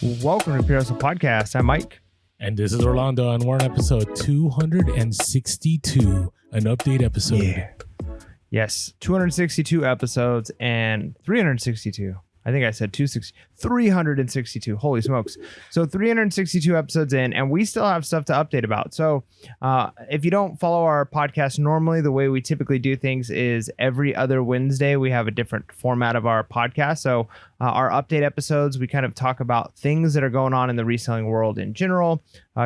Welcome to the PHP Podcast. I'm Mike. And this is Orlando, and we're on episode 262, an update episode. Yeah. Yes, 262 episodes and 362. I think I said 362. Holy smokes. So 362 episodes in, and we still have stuff to update about. So if you don't follow our podcast normally, the way we typically do things is every other Wednesday, we have a different format of our podcast. So our update episodes, we kind of talk about things that are going on in the reselling world in general,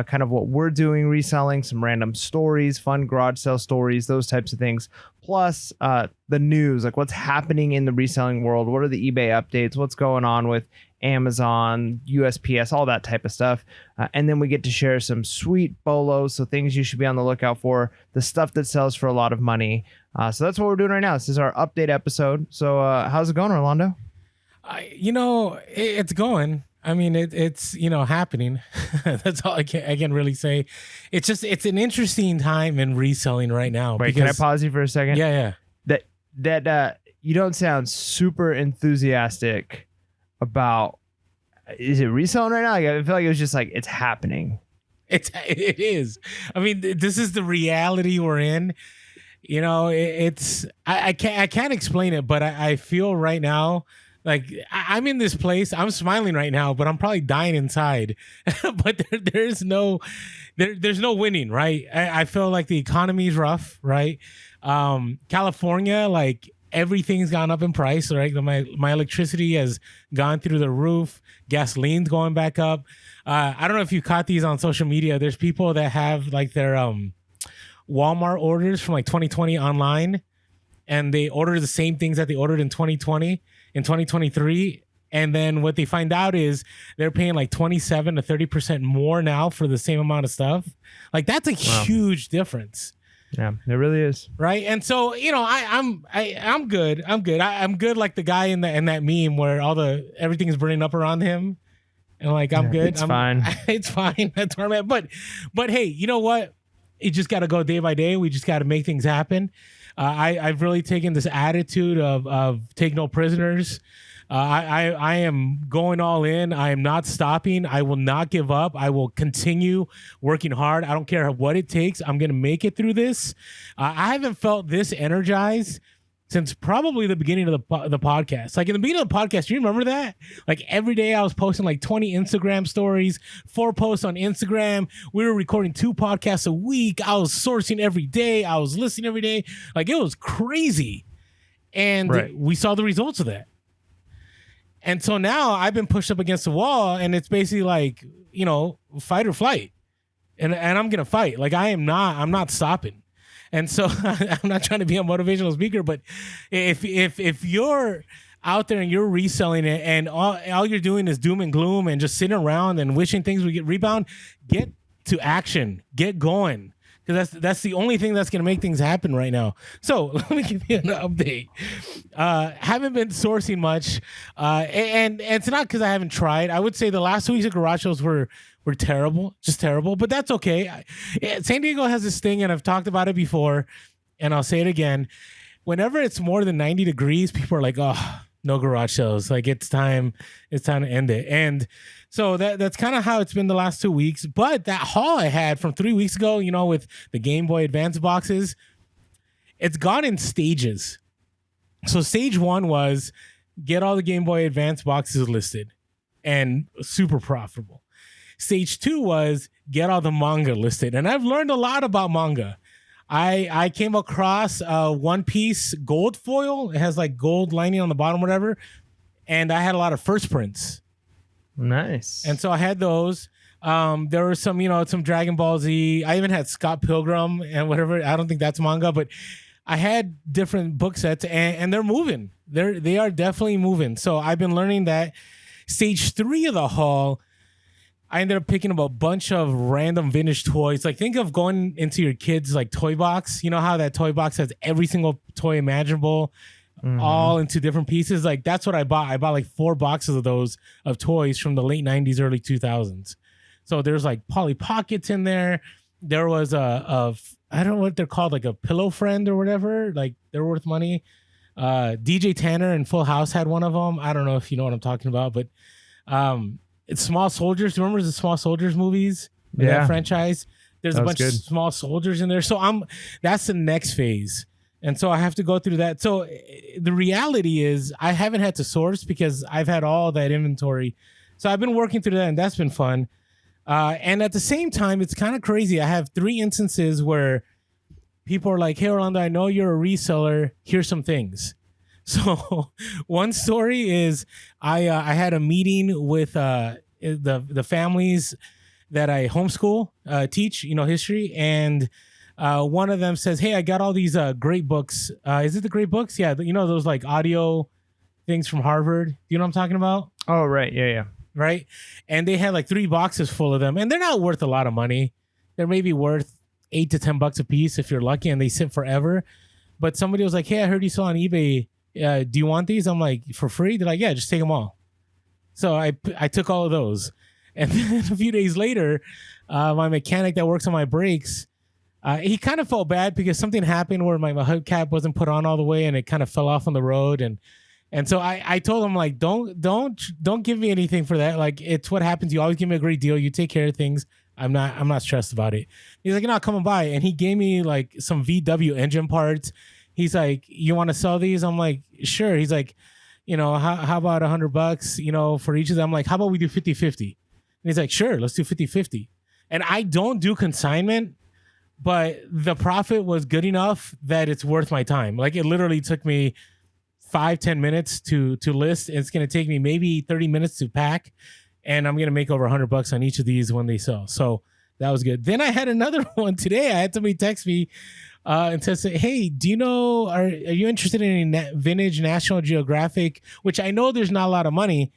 kind of what we're doing reselling, some random stories, fun garage sale stories, those types of things. Plus the news, like what's happening in the reselling world. What are the eBay updates? What's going on with Amazon, USPS, all that type of stuff. And then we get to share some sweet BOLOs, so things you should be on the lookout for, the stuff that sells for a lot of money. So that's what we're doing right now. This is our update episode. So how's it going, Orlando? It's going. I mean, it's happening. That's all I can really say. It's an interesting time in reselling right now. Wait, can I pause you for a second? Yeah. That you don't sound super enthusiastic about. Is it reselling right now? Like, I feel like it was just like it's happening. It is. I mean, this is the reality we're in. I can't explain it, but I feel right now. Like I'm in this place, I'm smiling right now, but I'm probably dying inside. But there's no winning, right? I feel like the economy is rough, right? California, like everything's gone up in price, right? My electricity has gone through the roof. Gasoline's going back up. I don't know if you caught these on social media. There's people that have like their Walmart orders from like 2020 online, and they order the same things that they ordered in 2020. In 2023, and then what they find out is they're paying like 27 to 30% more now for the same amount of stuff. Like that's a huge difference. Yeah, it really is. Right, and so I'm good. I'm good like the guy in that meme where everything is burning up around him, and like I'm good. It's fine. It's fine. That's where I'm at. But hey, you know what? You just got to go day by day. We just got to make things happen. I've really taken this attitude of take no prisoners. I am going all in. I am not stopping. I will not give up. I will continue working hard. I don't care what it takes. I'm going to make it through this. I haven't felt this energized since probably the beginning of the podcast. Like in the beginning of the podcast, do you remember that? Like every day I was posting like 20 Instagram stories, 4 posts on Instagram. We were recording 2 podcasts a week. I was sourcing every day. I was listening every day. Like it was crazy. And we saw the results of that. And so now I've been pushed up against the wall, and it's basically like, fight or flight. And I'm going to fight. Like I'm not stopping. And so I'm not trying to be a motivational speaker, but if you're out there and you're reselling it and all you're doing is doom and gloom and just sitting around and wishing things would get rebound, get to action, get going. Because that's the only thing that's going to make things happen right now. So let me give you an update. Haven't been sourcing much. And it's not because I haven't tried. I would say the last 2 weeks of garage shows were terrible, just terrible, but that's okay. San Diego has this thing, and I've talked about it before, and I'll say it again. Whenever it's more than 90 degrees, people are like, oh, no garage shows. Like it's time to end it. And so that's kind of how it's been the last 2 weeks. But that haul I had from 3 weeks ago, with the Game Boy Advance boxes, it's gone in stages. So stage 1 was get all the Game Boy Advance boxes listed and super profitable. Stage 2 was get all the manga listed. And I've learned a lot about manga. I came across One Piece gold foil. It has like gold lining on the bottom, whatever. And I had a lot of first prints. Nice. And so I had those. There were some, some Dragon Ball Z. I even had Scott Pilgrim and whatever. I don't think that's manga, but I had different book sets, and they're moving. They are definitely moving. So I've been learning that. Stage 3 of the haul, I ended up picking up a bunch of random vintage toys. Like think of going into your kid's like toy box. You know how that toy box has every single toy imaginable, all into different pieces. Like that's what I bought. I bought like 4 boxes of those of toys from the late 90s, early 2000s. So there's like Polly Pockets in there. There was I don't know what they're called, like a Pillow Friend or whatever. Like they're worth money. DJ Tanner and Full House had one of them. I don't know if you know what I'm talking about, but It's Small Soldiers. Remember the Small Soldiers movies? That franchise. There's a bunch of small soldiers in there. So that's the next phase. And so I have to go through that. So the reality is I haven't had to source because I've had all that inventory. So I've been working through that, and that's been fun. And at the same time, it's kind of crazy. I have 3 instances where people are like, hey, Orlando, I know you're a reseller. Here's some things. So one story is I had a meeting with the families that I homeschool, teach, history. And one of them says, hey, I got all these great books. Is it the great books? Yeah. Those like audio things from Harvard. You know what I'm talking about? Oh, right. Yeah. Right. And they had like 3 boxes full of them, and they're not worth a lot of money. They're maybe worth $8 to $10 a piece if you're lucky, and they sit forever. But somebody was like, hey, I heard you saw on eBay. Do you want these? I'm like, for free? They're like, yeah, just take them all. So I took all of those. And then a few days later, my mechanic that works on my brakes, he kind of felt bad because something happened where my hubcap wasn't put on all the way and it kind of fell off on the road. And so I told him, like, don't give me anything for that. Like, it's what happens. You always give me a great deal. You take care of things. I'm not stressed about it. He's like, no, come and buy. And he gave me like some VW engine parts. He's like, you want to sell these? I'm like, sure. He's like, how about $100, for each of them? I'm like, how about we do 50-50? And he's like, sure, let's do 50-50. And I don't do consignment, but the profit was good enough that it's worth my time. Like, it literally took me 5-10 minutes to list. It's going to take me maybe 30 minutes to pack. And I'm going to make over $100 on each of these when they sell. So that was good. Then I had another one today. I had somebody text me and say, hey, do you know, are you interested in any vintage National Geographic? Which I know there's not a lot of money,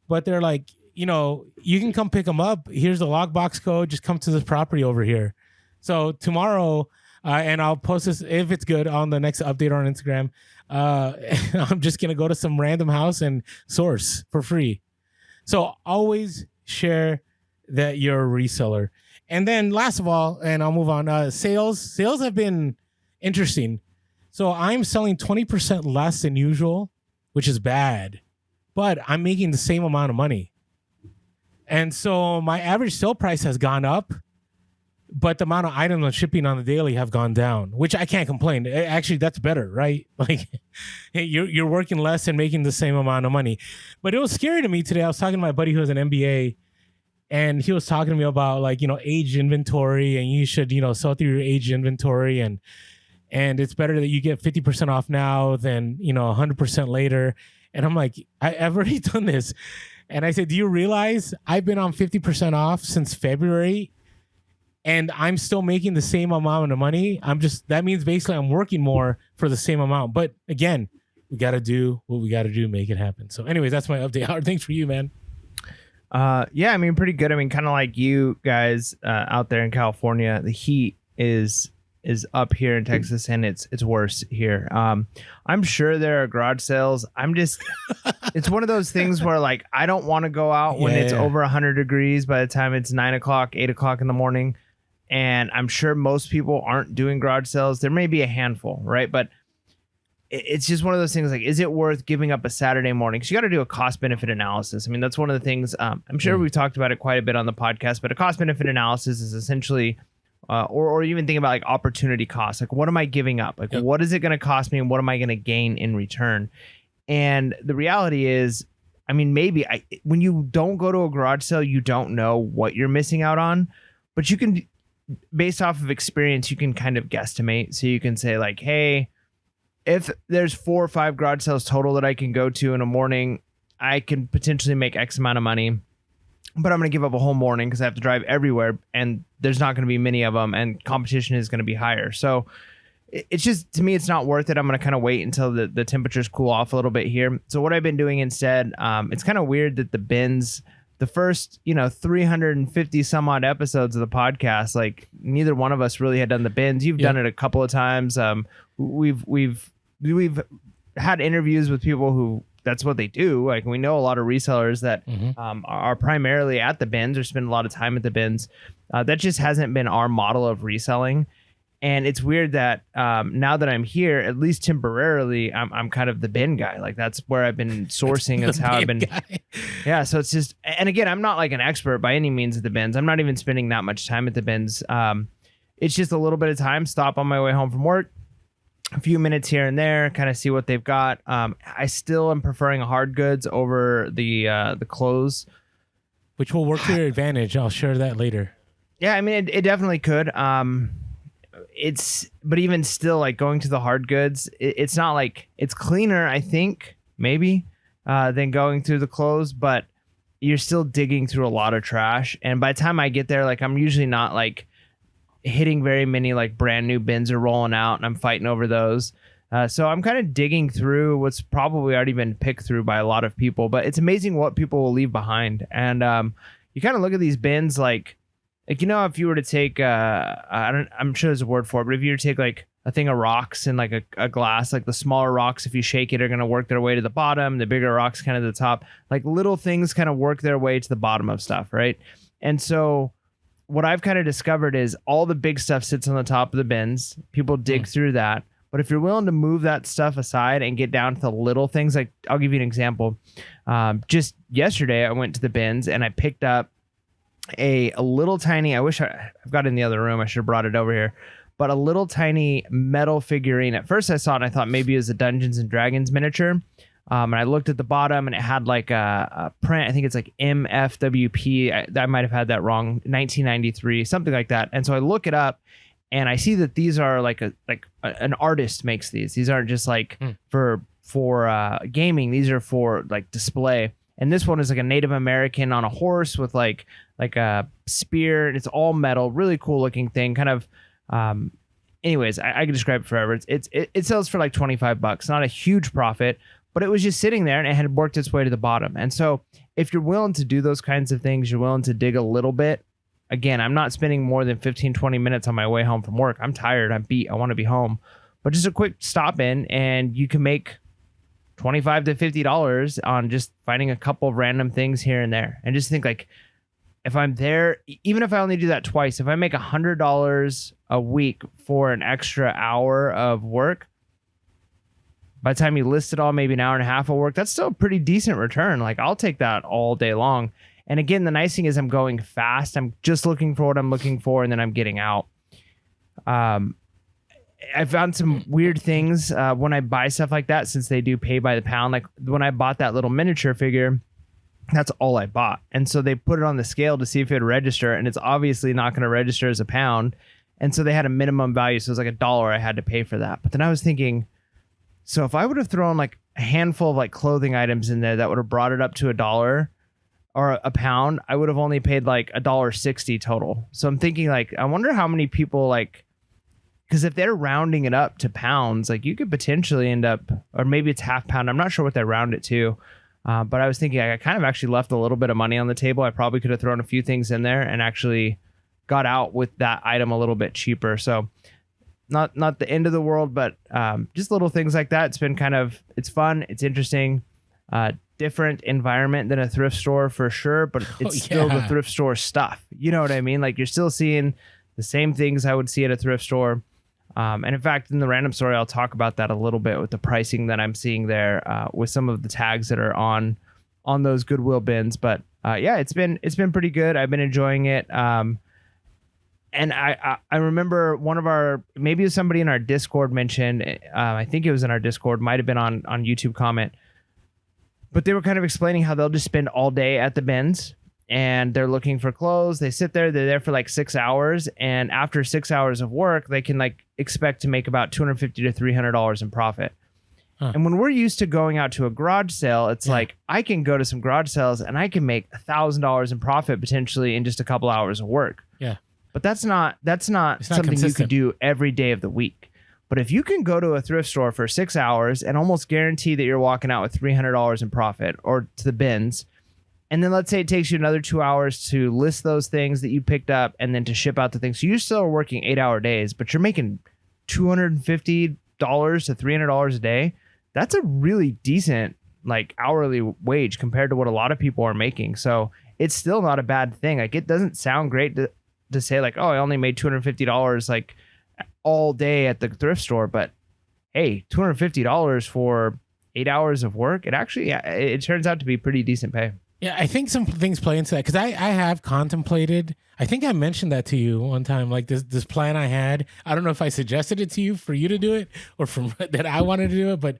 but they're like, you can come pick them up. Here's the lockbox code. Just come to this property over here. So tomorrow, and I'll post this if it's good on the next update on Instagram. I'm just going to go to some random house and source for free. So always share that you're a reseller. And then last of all, and I'll move on, sales have been interesting. So I'm selling 20% less than usual, which is bad, but I'm making the same amount of money. And so my average sale price has gone up, but the amount of items on shipping on the daily have gone down, which I can't complain. Actually, that's better, right? Like, hey, you're working less and making the same amount of money. But it was scary to me today. I was talking to my buddy who has an MBA, and he was talking to me about, like, aged inventory, and you should, sell through your aged inventory, and it's better that you get 50% off now than, 100% later. And I'm like, I've already done this. And I said, do you realize I've been on 50% off since February, and I'm still making the same amount of money? That means basically I'm working more for the same amount. But again, we got to do what we got to do, make it happen. So anyways, that's my update. Howard, thanks for you, man. Yeah, I mean, pretty good. I mean, kind of like you guys out there in California, the heat is up here in Texas, and it's worse here. I'm sure there are garage sales. It's one of those things where, like, I don't want to go out when it's over 100 degrees by the time it's 9 o'clock, 8 o'clock in the morning. And I'm sure most people aren't doing garage sales. There may be a handful, right? But it's just one of those things, like, is it worth giving up a Saturday morning? Because you got to do a cost benefit analysis. I mean, that's one of the things, I'm sure we've talked about it quite a bit on the podcast, but a cost benefit analysis is essentially, or even think about, like, opportunity cost. Like, what am I giving up? Like, what is it going to cost me, and what am I going to gain in return? And the reality is, I mean, maybe when you don't go to a garage sale, you don't know what you're missing out on, but you can, based off of experience, you can kind of guesstimate. So you can say, like, hey, if there's 4 or 5 garage sales total that I can go to in a morning, I can potentially make X amount of money, but I'm going to give up a whole morning because I have to drive everywhere, and there's not going to be many of them, and competition is going to be higher. So it's just, to me, it's not worth it. I'm going to kind of wait until the temperatures cool off a little bit here. So what I've been doing instead, it's kind of weird that the bins, the first, 350 some odd episodes of the podcast, like, neither one of us really had done the bins. You've done it a couple of times. We've had interviews with people who that's what they do. Like, we know a lot of resellers that are primarily at the bins or spend a lot of time at the bins. That just hasn't been our model of reselling. And it's weird that now that I'm here, at least temporarily, I'm kind of the bin guy. Like that's where I've been sourcing. That's how I've been. Yeah. So it's just, and again, I'm not like an expert by any means at the bins. I'm not even spending that much time at the bins. It's just a little bit of time, stop on my way home from work, a few minutes here and there, kind of see what they've got. I still am preferring hard goods over the clothes, which will work to your advantage. I'll share that later. Yeah, I mean, it definitely could. But even still, like going to the hard goods, it's not like it's cleaner, I think, maybe, than going through the clothes, but you're still digging through a lot of trash. And by the time I get there, like I'm usually not like hitting very many like brand new bins are rolling out and I'm fighting over those. So I'm kind of digging through what's probably already been picked through by a lot of people, but it's amazing what people will leave behind. And you kind of look at these bins like, you know, if you were to take, I'm sure there's a word for it, but if you were to take like a thing of rocks and like a glass, like the smaller rocks, if you shake it, are going to work their way to the bottom, the bigger rocks kind of the top, like little things kind of work their way to the bottom of stuff, right? And so what I've kind of discovered is all the big stuff sits on the top of the bins. People dig through that. But if you're willing to move that stuff aside and get down to the little things, like I'll give you an example. Just yesterday, I went to the bins and I picked up a little tiny, I wish I've got it in the other room. I should have brought it over here. But a little tiny metal figurine. At first I saw it and I thought maybe it was a Dungeons and Dragons miniature. And I looked at the bottom and it had like a print. I think it's like MFWP. I might have had that wrong. 1993, something like that. And so I look it up and I see that these are like an artist makes these. These aren't just like for gaming. These are for like display. And this one is like a Native American on a horse with like a spear. It's all metal, really cool looking thing. Kind of, anyways, I can describe it forever. It sells for like $25. Not a huge profit, but it was just sitting there and it had worked its way to the bottom. And so if you're willing to do those kinds of things, you're willing to dig a little bit. Again, I'm not spending more than 15, 20 minutes on my way home from work. I'm tired. I'm beat. I want to be home. But just a quick stop in and you can make $25 to $50 on just finding a couple of random things here and there. And just think like, if I'm there, even if I only do that twice, if I make $100 a week for an extra hour of work, by the time you list it all, maybe an hour and a half of work, that's still a pretty decent return. Like I'll take that all day long. And again, the nice thing is I'm going fast. I'm just looking for what I'm looking for and then I'm getting out. I found some weird things when I buy stuff like that, since they do pay by the pound. Like when I bought that little miniature figure, that's all I bought. And so they put it on the scale to see if it would register, and it's obviously not going to register as a pound. And so they had a minimum value. So it was like $1 I had to pay for that. But then I was thinking, so if I would have thrown like a handful of like clothing items in there that would have brought it up to $1 or a pound, I would have only paid like $1.60 total. So I'm thinking like, I wonder how many people like, because if they're rounding it up to pounds, like you could potentially end up, or maybe it's half pound. I'm not sure what they round it to. But I was thinking I kind of actually left a little bit of money on the table. I probably could have thrown a few things in there and actually got out with that item a little bit cheaper. So not the end of the world, but just little things like that. It's been it's fun. It's interesting. Different environment than a thrift store for sure, but it's still the thrift store stuff. You know what I mean? Like you're still seeing the same things I would see at a thrift store. And in fact, in the random story, I'll talk about that a little bit with the pricing that I'm seeing there with some of the tags that are on those Goodwill bins. But yeah, it's been pretty good. I've been enjoying it. And I remember maybe it was somebody in our Discord mentioned, I think it was in our Discord, might have been on YouTube comment, but they were kind of explaining how they'll just spend all day at the bins. And they're looking for clothes. They sit there. They're there for like 6 hours. And after 6 hours of work, they can like expect to make about $250 to $300 in profit. Huh. And when we're used to going out to a garage sale, it's like I can go to some garage sales and I can make $1,000 in profit potentially in just a couple hours of work. Yeah. But that's not something consistent. You could do every day of the week. But if you can go to a thrift store for 6 hours and almost guarantee that you're walking out with $300 in profit or to the bins, and then let's say it takes you another 2 hours to list those things that you picked up and then to ship out the things. So you still are working 8-hour days, but you're making $250 to $300 a day. That's a really decent like hourly wage compared to what a lot of people are making. So it's still not a bad thing. Like it doesn't sound great to say like, oh, I only made $250 like all day at the thrift store, but hey, $250 for 8 hours of work, it turns out to be pretty decent pay. Yeah, I think some things play into that because I have contemplated. I think I mentioned that to you one time, like this plan I had. I don't know if I suggested it to you for you to do it or from that I wanted to do it, but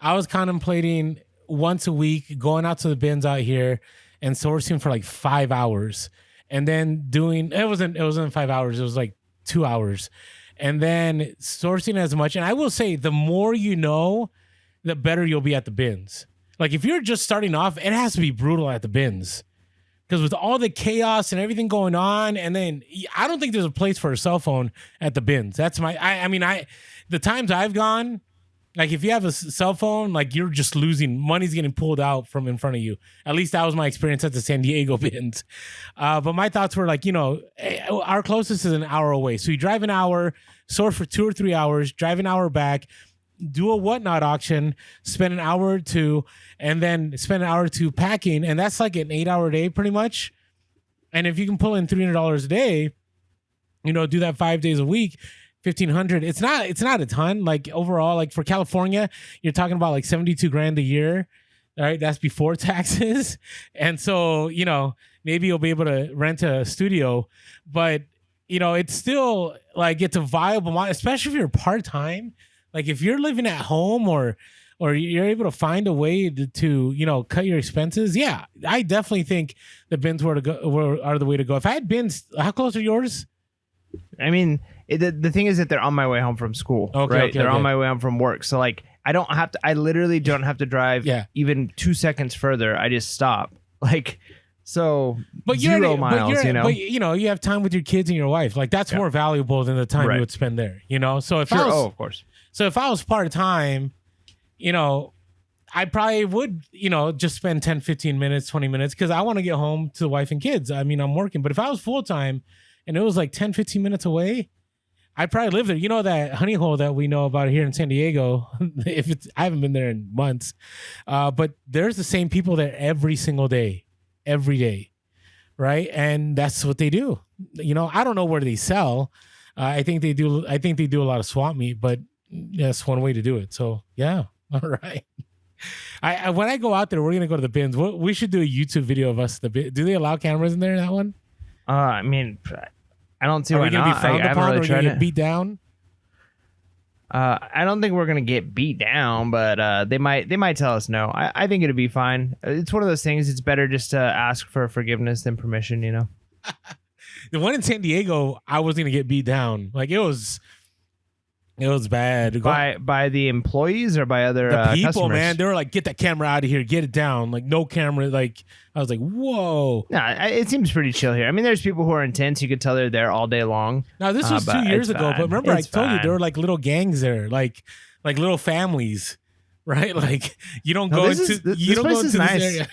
I was contemplating once a week going out to the bins out here and sourcing for like 5 hours, and then doing it wasn't 5 hours, it was like 2 hours, and then sourcing as much. And I will say, the more you know, the better you'll be at the bins. Like if you're just starting off, it has to be brutal at the bins because with all the chaos and everything going on, and then I don't think there's a place for a cell phone at the bins. That's the times I've gone, like if you have a cell phone, like you're just losing, money's getting pulled out from in front of you. At least that was my experience at the San Diego bins. But my thoughts were like, our closest is an hour away. So you drive an hour, source for 2 or 3 hours, drive an hour back, do a whatnot auction, spend an hour or two, and then spend an hour or two packing. And that's like an 8-hour day pretty much. And if you can pull in $300 a day, do that 5 days a week, $1,500. It's not a ton. Like overall, like for California, you're talking about like $72,000 a year. All right. That's before taxes. And so, maybe you'll be able to rent a studio, but it's still like, it's a viable model, especially if you're part-time. Like if you're living at home or you're able to find a way to cut your expenses. Yeah, I definitely think the bins are the way to go. If I had bins, how close are yours? I mean, the thing is that they're on my way home from school, right? They're on my way home from work. So like, I literally don't have to drive even 2 seconds further. I just stop. Like, so but 0 miles, But you have time with your kids and your wife. Like that's more valuable than the time you would spend there, So if of course. So if I was part-time, I probably would, just spend 10, 15 minutes, 20 minutes because I want to get home to the wife and kids. I mean, I'm working. But if I was full-time and it was like 10, 15 minutes away, I'd probably live there. That honey hole that we know about here in San Diego, I haven't been there in months, but there's the same people there every single day, every day, right? And that's what they do. I don't know where they sell. I think they do a lot of swap meet, but that's one way to do it. So yeah, all right. I when I go out there, we're gonna go to the bins. We should do a YouTube video of us at the bin. Do they allow cameras in there? That one? I mean, I don't see why not. Are we gonna be frowned upon? Or gonna get beat down? I don't think we're gonna get beat down, but they might tell us no. I think it'll be fine. It's one of those things. It's better just to ask for forgiveness than permission. The one in San Diego, I was gonna get beat down. Like it was bad. By the employees or by other people, customers? Man. They were like, get that camera out of here, get it down. Like no camera. Like I was like, whoa. Nah, it seems pretty chill here. I mean, there's people who are intense. You could tell they're there all day long. Now this was 2 years ago, but remember I told you there were like little gangs there, like little families, right? Like you don't go into this area.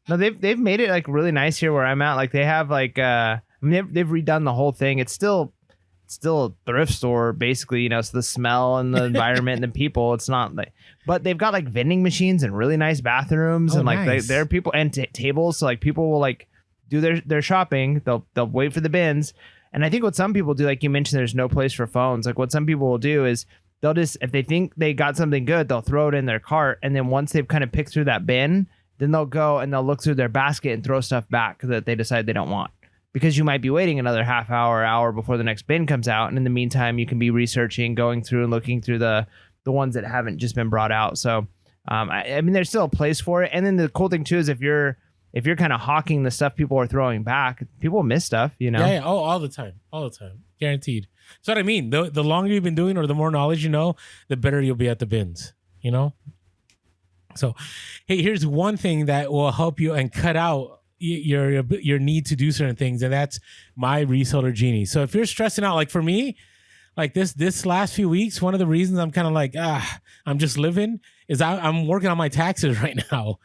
No, they've made it like really nice here where I'm at. Like they have like they've redone the whole thing. It's still a thrift store basically, so the smell and the environment and the people, it's not like, but they've got like vending machines and really nice bathrooms and like nice. There are people and tables. So like people will like do their shopping. They'll wait for the bins. And I think what some people do, like you mentioned, there's no place for phones. Like what some people will do is they'll just, if they think they got something good, they'll throw it in their cart. And then once they've kind of picked through that bin, then they'll go and they'll look through their basket and throw stuff back that they decide they don't want. Because you might be waiting another half hour before the next bin comes out. And in the meantime, you can be researching, going through and looking through the ones that haven't just been brought out. So, I mean, there's still a place for it. And then the cool thing too is if you're kind of hawking the stuff people are throwing back, people miss stuff, Yeah. Oh, all the time. Guaranteed. So what I mean, the longer you've been doing or the more knowledge you know, the better you'll be at the bins, So, hey, here's one thing that will help you and cut out your need to do certain things, and that's my Reseller Genie. So if you're stressing out, like for me, like this last few weeks, one of the reasons I'm kind of like I'm just living is I'm working on my taxes right now,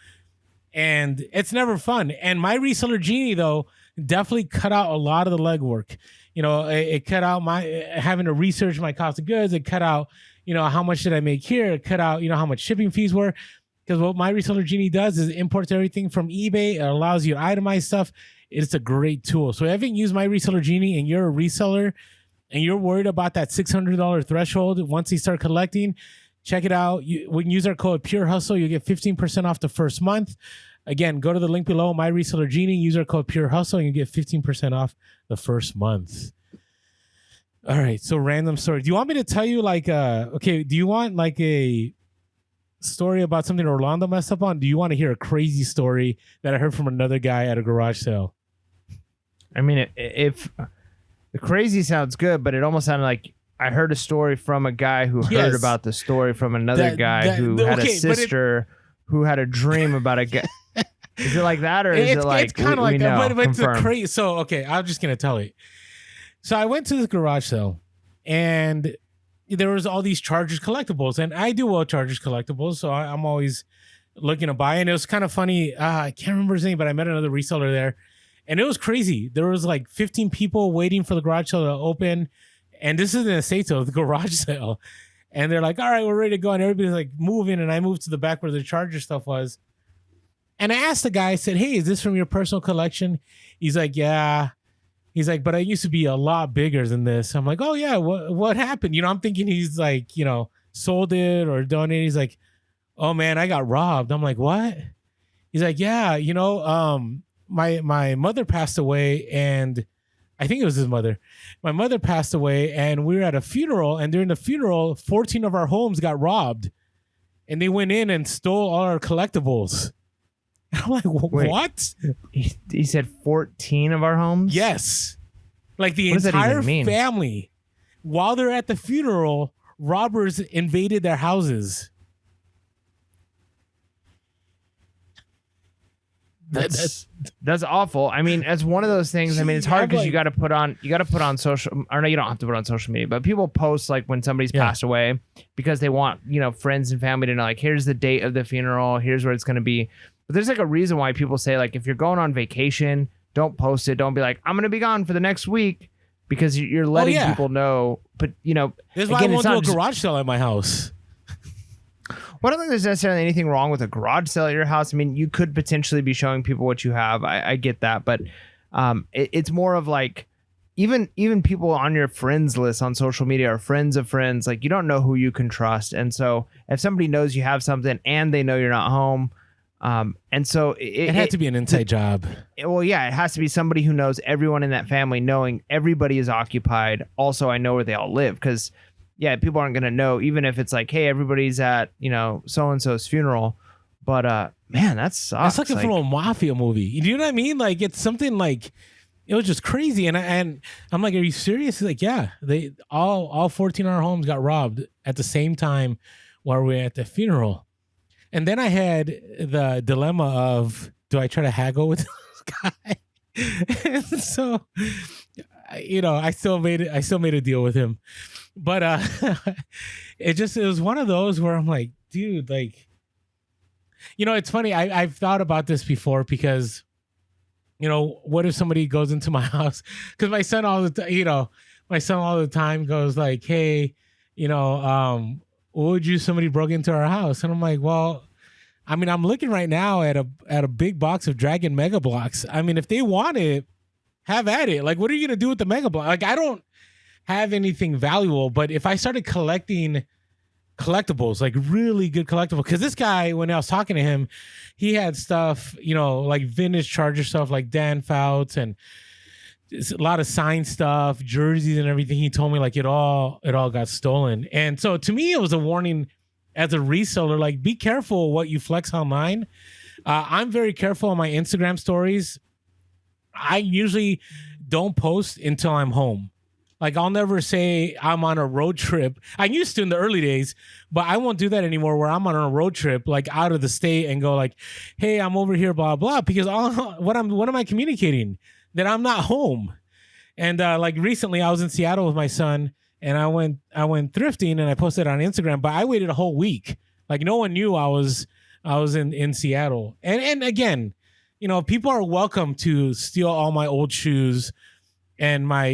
and it's never fun. And my Reseller Genie though definitely cut out a lot of the legwork. It cut out my having to research my cost of goods. It cut out how much did I make here. It cut out how much shipping fees were. Because what my Reseller Genie does is it imports everything from eBay. It allows you to itemize stuff. It's a great tool. So if you haven't used my Reseller Genie and you're a reseller and you're worried about that $600 threshold once you start collecting, check it out. We can use our code Pure Hustle. You get 15% off the first month. Again, go to the link below, My Reseller Genie, use our code Pure Hustle, and you get 15% off the first month. All right, so random story. Do you want me to tell you do you want like a story about something Orlando messed up on? Do you want to hear a crazy story that I heard from another guy at a garage sale? I mean, if the crazy sounds good, but it almost sounded like I heard a story from a guy who heard about the story from another guy who had a sister who had a dream about a guy. Is it like that, or is it like it's kind of like that? But it's a crazy. So okay, I'm just gonna tell you. So I went to this garage sale, and there was all these Chargers collectibles, and I do well Chargers collectibles, so I'm always looking to buy. And it was kind of funny. I can't remember his name, but I met another reseller there, and it was crazy. There was like 15 people waiting for the garage sale to open, and this is in the States of the garage sale, and they're like, "All right, we're ready to go," and everybody's like moving, and I moved to the back where the Charger stuff was, and I asked the guy, I said, "Hey, is this from your personal collection?" He's like, "Yeah." He's like, "But I used to be a lot bigger than this." I'm like, "Oh yeah, what happened?" I'm thinking he's like, sold it or donated. He's like, "Oh man, I got robbed." I'm like, "What?" He's like, "Yeah, my mother passed away, and I think it was his mother. My mother passed away, and we were at a funeral, and during the funeral, 14 of our homes got robbed, and they went in and stole all our collectibles." I'm like, what? He said 14 of our homes? Yes. Like the entire family. While they're at the funeral, robbers invaded their houses. That's awful. I mean, it's one of those things. I mean, it's hard because you got to put on social, or no, you don't have to put on social media, but people post like when somebody's passed away because they want, friends and family to know, like, here's the date of the funeral. Here's where it's going to be. But there's like a reason why people say, like, if you're going on vacation, don't post it. Don't be like, I'm going to be gone for the next week, because you're letting people know. But, that's why I won't do a garage sale at my house. Well, I don't think there's necessarily anything wrong with a garage sale at your house. I mean, you could potentially be showing people what you have. I get that. But it's more of like, even people on your friends list on social media are friends of friends. Like, you don't know who you can trust. And so if somebody knows you have something and they know you're not home, and so it had to be an inside job. Well, yeah, it has to be somebody who knows everyone in that family, knowing everybody is occupied. Also, I know where they all live, because people aren't going to know, even if it's like, hey, everybody's at, so-and-so's funeral. But, man, that sucks. That's like from a mafia movie. You know what I mean? Like, it's something like, it was just crazy. And I'm like, are you serious? He's like, yeah, they all 14 of our homes got robbed at the same time while we were at the funeral. And then I had the dilemma of, do I try to haggle with this guy? And so, I still made a deal with him. But it was one of those where I'm like, dude, like, it's funny. I've thought about this before, because, what if somebody goes into my house? Because my son all the time goes like, hey, would you, somebody broke into our house? And I'm like, well, I mean, I'm looking right now at a big box of Dragon Mega Blocks. I mean, if they want it, have at it. Like, what are you going to do with the Mega Block? Like, I don't have anything valuable, but if I started collecting collectibles, like really good collectibles, because this guy, when I was talking to him, he had stuff, like vintage Charger stuff, like Dan Fouts, and a lot of signed stuff, jerseys and everything. He told me like it all got stolen. And so to me, it was a warning as a reseller, like, be careful what you flex online. I'm very careful on my Instagram stories. I usually don't post until I'm home. Like, I'll never say I'm on a road trip. I used to in the early days, but I won't do that anymore, where I'm on a road trip, like out of the state, and go like, hey, I'm over here, blah, blah, because what am I communicating? That I'm not home. And like recently I was in Seattle with my son, and I went thrifting, and I posted on Instagram, but I waited a whole week. Like, no one knew I was in Seattle. And again, people are welcome to steal all my old shoes and my,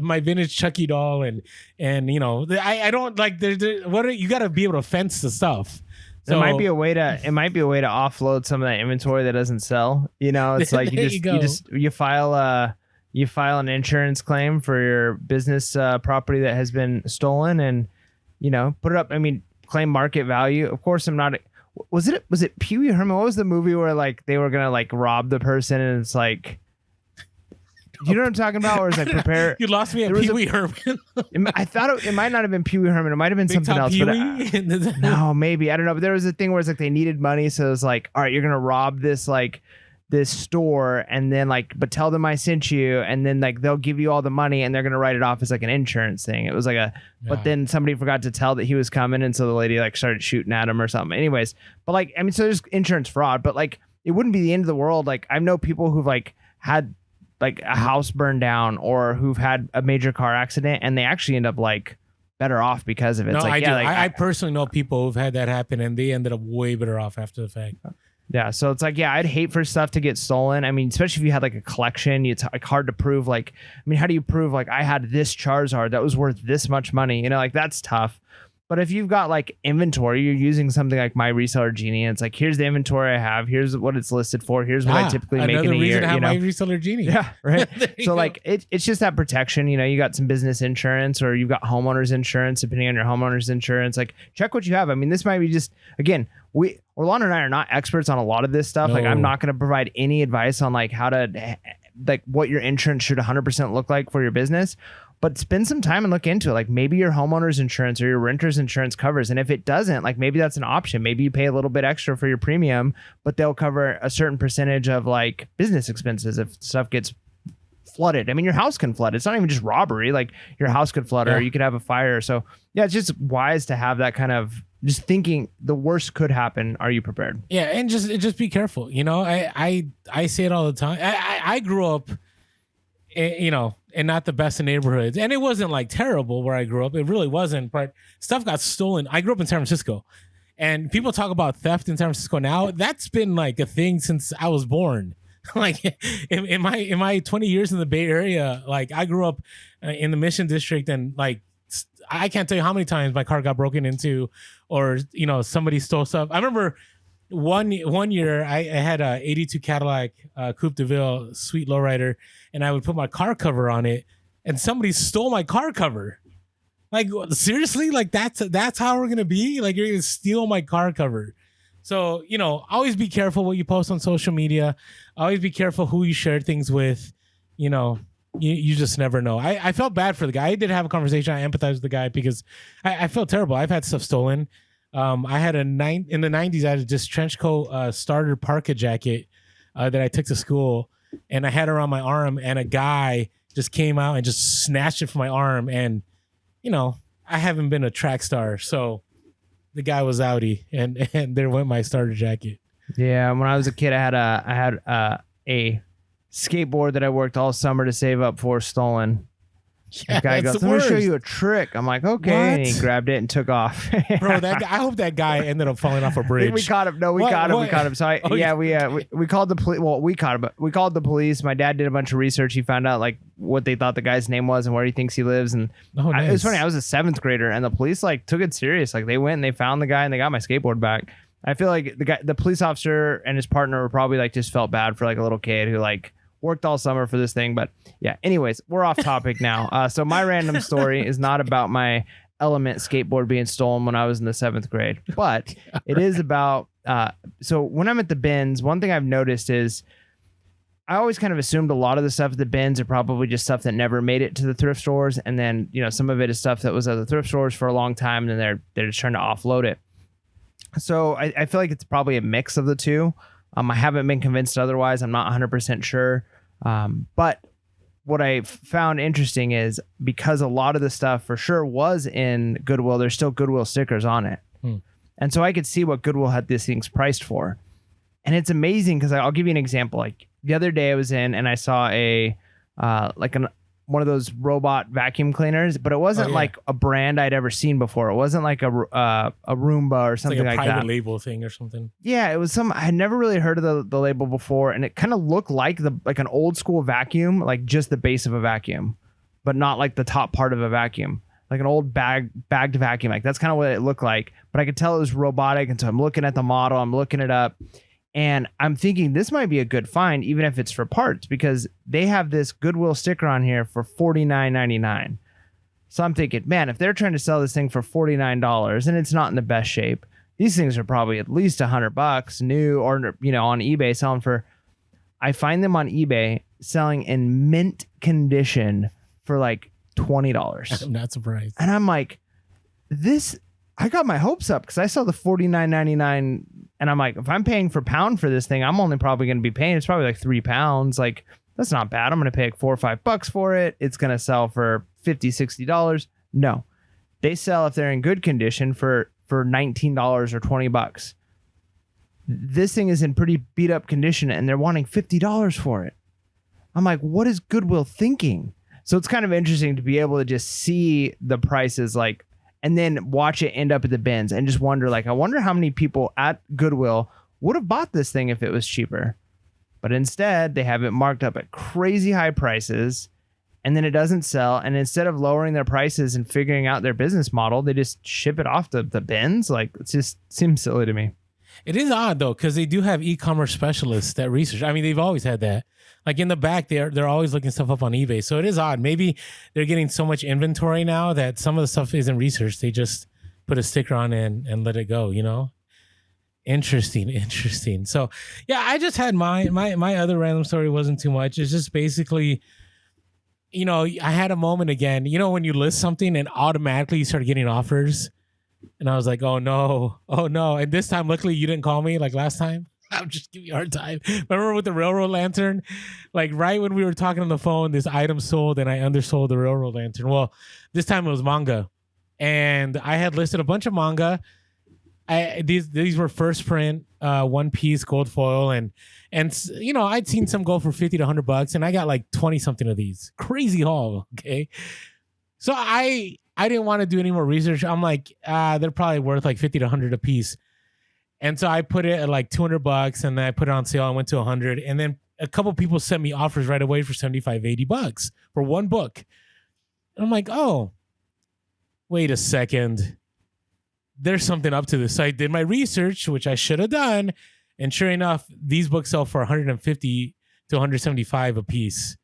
my vintage Chucky doll, and I don't like, you got to be able to fence the stuff. So, it might be a way to offload some of that inventory that doesn't sell. It's like you file you file an insurance claim for your business property that has been stolen, and put it up. I mean, claim market value. Of course, I'm not. Was it Pee Wee Herman? What was the movie where like they were gonna like rob the person, and it's like, you know what I'm talking about? Or is like prepare? You lost me at Pee Wee Herman. I thought it might not have been Pee Wee Herman. It might have been Big something Top else. Pee-wee? No, maybe, I don't know. But there was a thing where it's like they needed money, so it was like, all right, you're gonna rob this store, and then like, but tell them I sent you, and then like they'll give you all the money, and they're gonna write it off as like an insurance thing. It was like but then somebody forgot to tell that he was coming, and so the lady like started shooting at him or something. Anyways, but like, I mean, so there's insurance fraud, but like it wouldn't be the end of the world. Like I know people who've like had like a house burned down, or who've had a major car accident, and they actually end up like better off because of it. No, it's like, I do. I personally know people who've had that happen, and they ended up way better off after the fact. Yeah, so it's like, yeah, I'd hate for stuff to get stolen. I mean, especially if you had like a collection, it's like hard to prove. Like, I mean, how do you prove like I had this Charizard that was worth this much money? Like that's tough. But if you've got like inventory, you're using something like My Reseller Genie, and it's like, here's the inventory I have, here's what it's listed for, here's what I typically make in a year. Another reason to have My Reseller Genie. Yeah, right. So like it's just that protection. You got some business insurance, or you've got homeowners insurance, depending on your homeowner's insurance. Like check what you have. I mean, this might be just, again, Orlando and I are not experts on a lot of this stuff. No. Like I'm not going to provide any advice on like how to, like what your insurance should 100% look like for your business. But spend some time and look into it. Like maybe your homeowner's insurance or your renter's insurance covers. And if it doesn't, like maybe that's an option. Maybe you pay a little bit extra for your premium, but they'll cover a certain percentage of like business expenses if stuff gets flooded. I mean, your house can flood. It's not even just robbery. Like your house could flood, or you could have a fire. So yeah, it's just wise to have that kind of just thinking the worst could happen. Are you prepared? Yeah. And just be careful. I say it all the time. I grew up, and not the best of neighborhoods. And it wasn't like terrible where I grew up. It really wasn't, but stuff got stolen. I grew up in San Francisco, and people talk about theft in San Francisco now. That's been like a thing since I was born. Like in my 20 years in the Bay Area, like I grew up in the Mission District, and like, I can't tell you how many times my car got broken into, or, somebody stole stuff. I remember one year I had a 82 Cadillac Coupe de Ville, sweet lowrider, and I would put my car cover on it, and somebody stole my car cover. Like, seriously? Like that's how we're gonna be? Like, you're gonna steal my car cover? So, always be careful what you post on social media. Always be careful who you share things with. You just never know. I felt bad for the guy. I did have a conversation. I empathized with the guy because I felt terrible. I've had stuff stolen. I had in the 90s, I had this trench coat starter parka jacket that I took to school, and I had it around my arm, and a guy just came out and just snatched it from my arm. And, I haven't been a track star, so the guy was outie, and there went my starter jacket. Yeah. When I was a kid, I had a skateboard that I worked all summer to save up for stolen. Yeah, the guy goes, let me show you a trick. I'm like, okay. What? And he grabbed it and took off. Bro, that guy, I hope that guy ended up falling off a bridge. We caught him. No, we caught him. So we called the police. Well, we caught him. We called the police. My dad did a bunch of research. He found out like what they thought the guy's name was and where he thinks he lives. And nice. It was funny. I was a 7th grader, and the police like took it serious. Like they went and they found the guy, and they got my skateboard back. I feel like the police officer and his partner were probably like just felt bad for like a little kid who like worked all summer for this thing. But yeah, anyways, we're off topic now. So my random story is not about my Element skateboard being stolen when I was in the 7th grade, but it is about, so when I'm at the bins, one thing I've noticed is I always kind of assumed a lot of the stuff at the bins are probably just stuff that never made it to the thrift stores. And then, some of it is stuff that was at the thrift stores for a long time, and then they're just trying to offload it. So I feel like it's probably a mix of the two. I haven't been convinced otherwise. I'm not 100% sure. But what I found interesting is because a lot of the stuff for sure was in Goodwill, there's still Goodwill stickers on it. And so I could see what Goodwill had these things priced for. And it's amazing because I'll give you an example. Like the other day I was in and I saw one of those robot vacuum cleaners, but it wasn't like a brand I'd ever seen before. It wasn't like a Roomba or something like that. Like a private label thing or something. Yeah, it was I had never really heard of the label before, and it kind of looked like an old school vacuum, like just the base of a vacuum, but not like the top part of a vacuum, like an old bagged vacuum. Like that's kind of what it looked like, but I could tell it was robotic, and so I'm looking at the model, I'm looking it up. And I'm thinking this might be a good find, even if it's for parts, because they have this Goodwill sticker on here for $49.99. So I'm thinking, man, if they're trying to sell this thing for $49 and it's not in the best shape, these things are probably at least $100 new, or, on eBay selling for. I find them on eBay selling in mint condition for like $20. I'm not surprised. And I'm like, I got my hopes up because I saw the $49.99, and I'm like, if I'm paying per pound for this thing, I'm only probably going to be paying, it's probably like 3 pounds. Like, that's not bad. I'm going to pay like $4 or $5 for it. It's going to sell for $50, $60. No, they sell, if they're in good condition, for $19 or $20. This thing is in pretty beat up condition and they're wanting $50 for it. I'm like, what is Goodwill thinking? So it's kind of interesting to be able to just see the prices, like, and then watch it end up at the bins and just wonder, like, I wonder how many people at Goodwill would have bought this thing if it was cheaper. But instead, they have it marked up at crazy high prices, and then it doesn't sell. And instead of lowering their prices and figuring out their business model, they just ship it off to the bins. Like, it just seems silly to me. It is odd though, because they do have e-commerce specialists that research. I mean, they've always had that. Like in the back, they're always looking stuff up on eBay. So it is odd. Maybe they're getting so much inventory now that some of the stuff isn't researched. They just put a sticker on it and let it go. Interesting. So yeah, I just had my other random story. Wasn't too much. It's just basically, I had a moment again. When you list something and automatically you start getting offers. And I was like, oh no. And this time, luckily, you didn't call me like last time. I'm just giving you a hard time. Remember with the railroad lantern? Like right when we were talking on the phone, this item sold and I undersold the railroad lantern. Well, this time it was manga. And I had listed a bunch of manga. These were first print, one piece gold foil. And I'd seen some go for $50 to $100 and I got like 20 something of these. Crazy haul. Okay. So I didn't want to do any more research. I'm like, they're probably worth like $50 to $100 a piece. And so I put it at like $200 and then I put it on sale. I went to $100. And then a couple people sent me offers right away for $75, $80 for one book. And I'm like, oh, wait a second. There's something up to this. So I did my research, which I should have done. And sure enough, these books sell for $150 to $175 a piece.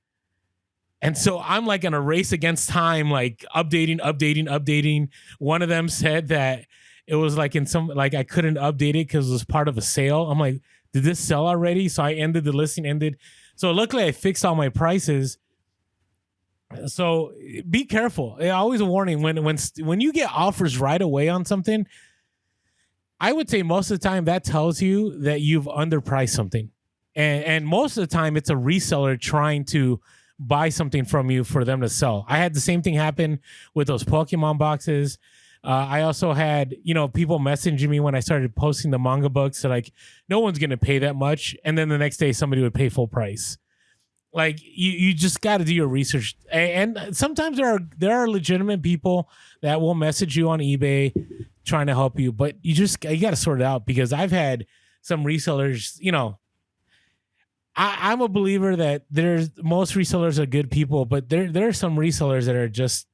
And so I'm like in a race against time, like updating. One of them said that it was like I couldn't update it because it was part of a sale. I'm like, did this sell already? So I ended the listing. So luckily I fixed all my prices. So be careful. Always a warning when you get offers right away on something. I would say most of the time that tells you that you've underpriced something. And most of the time it's a reseller trying to buy something from you for them to sell. I had the same thing happen with those Pokemon boxes. I also had, people messaging me when I started posting the manga books. They're like, no one's going to pay that much. And then the next day somebody would pay full price. Like you just got to do your research. And sometimes there are legitimate people that will message you on eBay trying to help you, but you got to sort it out, because I've had some resellers, I'm a believer that most resellers are good people, but there are some resellers that are just,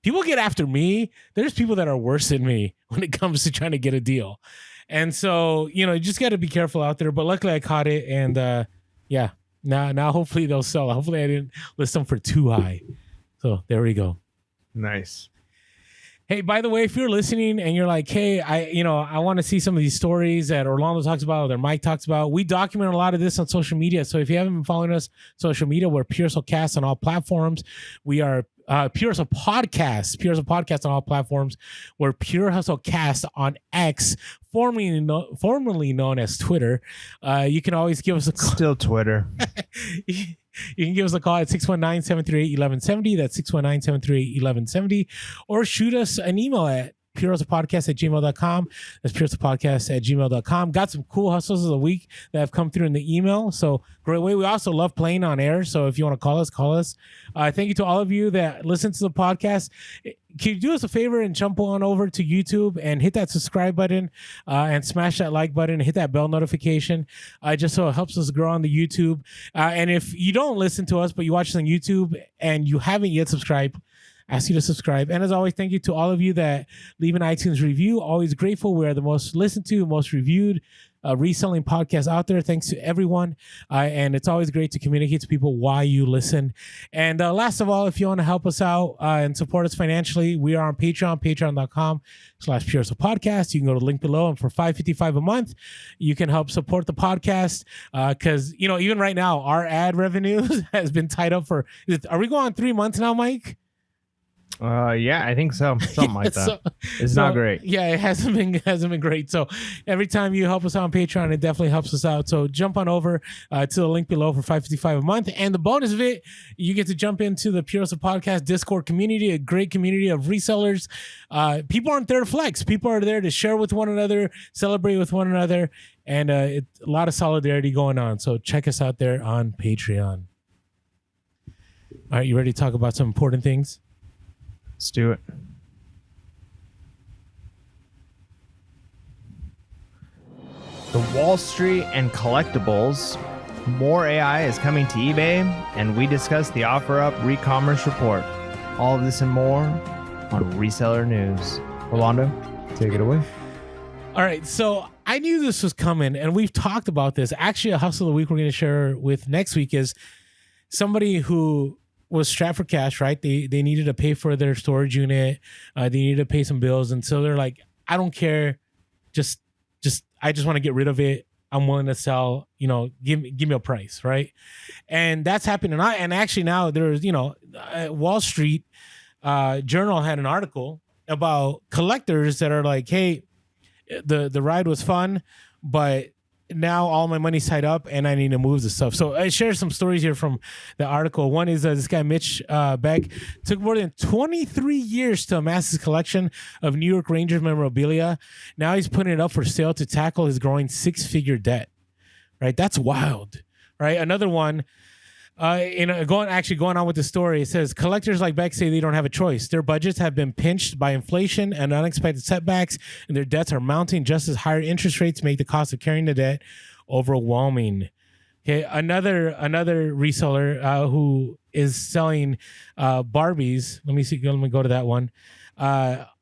people get after me. There's people that are worse than me when it comes to trying to get a deal. And so, you just got to be careful out there. But luckily I caught it. And now hopefully they'll sell. Hopefully I didn't list them for too high. So there we go. Nice. Hey, by the way, if you're listening and you're like, hey, I want to see some of these stories that Orlando talks about or Mike talks about, we document a lot of this on social media. So if you haven't been following us on social media, we're Pure Hustle Cast on all platforms. We are Pure Hustle Podcast on all platforms. We're Pure Hustle Cast on X, formerly known as Twitter. You can always give us a call. Still Twitter. You can give us a call at 619-738-1170. That's 619-738-1170. Or shoot us an email at purehustlepodcast@gmail.com. That's purehustlepodcast@gmail.com. Got some cool hustles of the week that have come through in the email. So great way. We also love playing on air. So if you want to call us, call us. Thank you to all of you that listen to the podcast. Can you do us a favor and jump on over to YouTube and hit that subscribe button and smash that like button and hit that bell notification just so it helps us grow on the YouTube. And if you don't listen to us, but you watch us on YouTube and you haven't yet subscribed, ask you to subscribe. And as always, thank you to all of you that leave an iTunes review. Always grateful. We are the most listened to, most reviewed reselling podcast out there. Thanks to everyone. And it's always great to communicate to people why you listen. And last of all, if you want to help us out and support us financially, we are on Patreon, patreon.com/PHP Podcast. You can go to the link below. And for $5.55 a month, you can help support the podcast. Because, even right now, our ad revenue has been tied up are we going on 3 months now, Mike? Yeah, I think so. Something like that. It's not great. Yeah, it hasn't been great. So every time you help us out on Patreon, it definitely helps us out. So jump on over to the link below for $5.55 a month. And the bonus of it, you get to jump into the Purosa Podcast Discord community, a great community of resellers. People aren't there to flex. People are there to share with one another, celebrate with one another, and a lot of solidarity going on. So check us out there on Patreon. All right, you ready to talk about some important things? Let's do it. The Wall Street and collectibles. More AI is coming to eBay, and we discuss the OfferUp Recommerce Report. All of this and more on Reseller News. Rolando, take it away. All right, so I knew this was coming, and we've talked about this. Actually, a hustle of the week we're going to share with next week is somebody who was strapped for cash, right? They needed to pay for their storage unit. They needed to pay some bills. And so they're like, I don't care. I just want to get rid of it. I'm willing to sell, give me a price. Right. And that's happening. And actually now there's, Wall Street Journal had an article about collectors that are like, hey, the ride was fun, but now all my money's tied up and I need to move the stuff. So I share some stories here from the article. One is this guy, Mitch Beck, took more than 23 years to amass his collection of New York Rangers memorabilia. Now he's putting it up for sale to tackle his growing 6-figure debt, right? That's wild, right? Another one, going on with the story, it says collectors like Beck say they don't have a choice. Their budgets have been pinched by inflation and unexpected setbacks, and their debts are mounting just as higher interest rates make the cost of carrying the debt overwhelming. Okay, another reseller who is selling Barbies. Let me go to that one.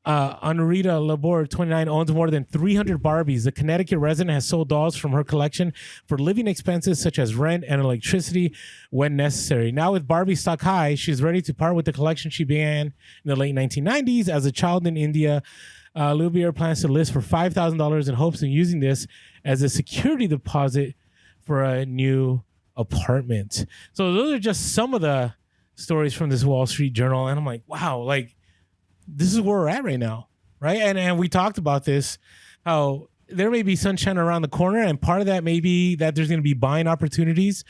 Anurita Labor, 29, owns more than 300 Barbies. The Connecticut resident has sold dolls from her collection for living expenses such as rent and electricity when necessary. Now with Barbie stock high, she's ready to part with the collection she began in the late 1990s. As a child in India, Lubier plans to list for $5,000 in hopes of using this as a security deposit for a new apartment. So those are just some of the stories from this Wall Street Journal. And I'm like, wow, this is where we're at right now, right? And we talked about this, how there may be sunshine around the corner, and part of that may be that there's going to be buying opportunities.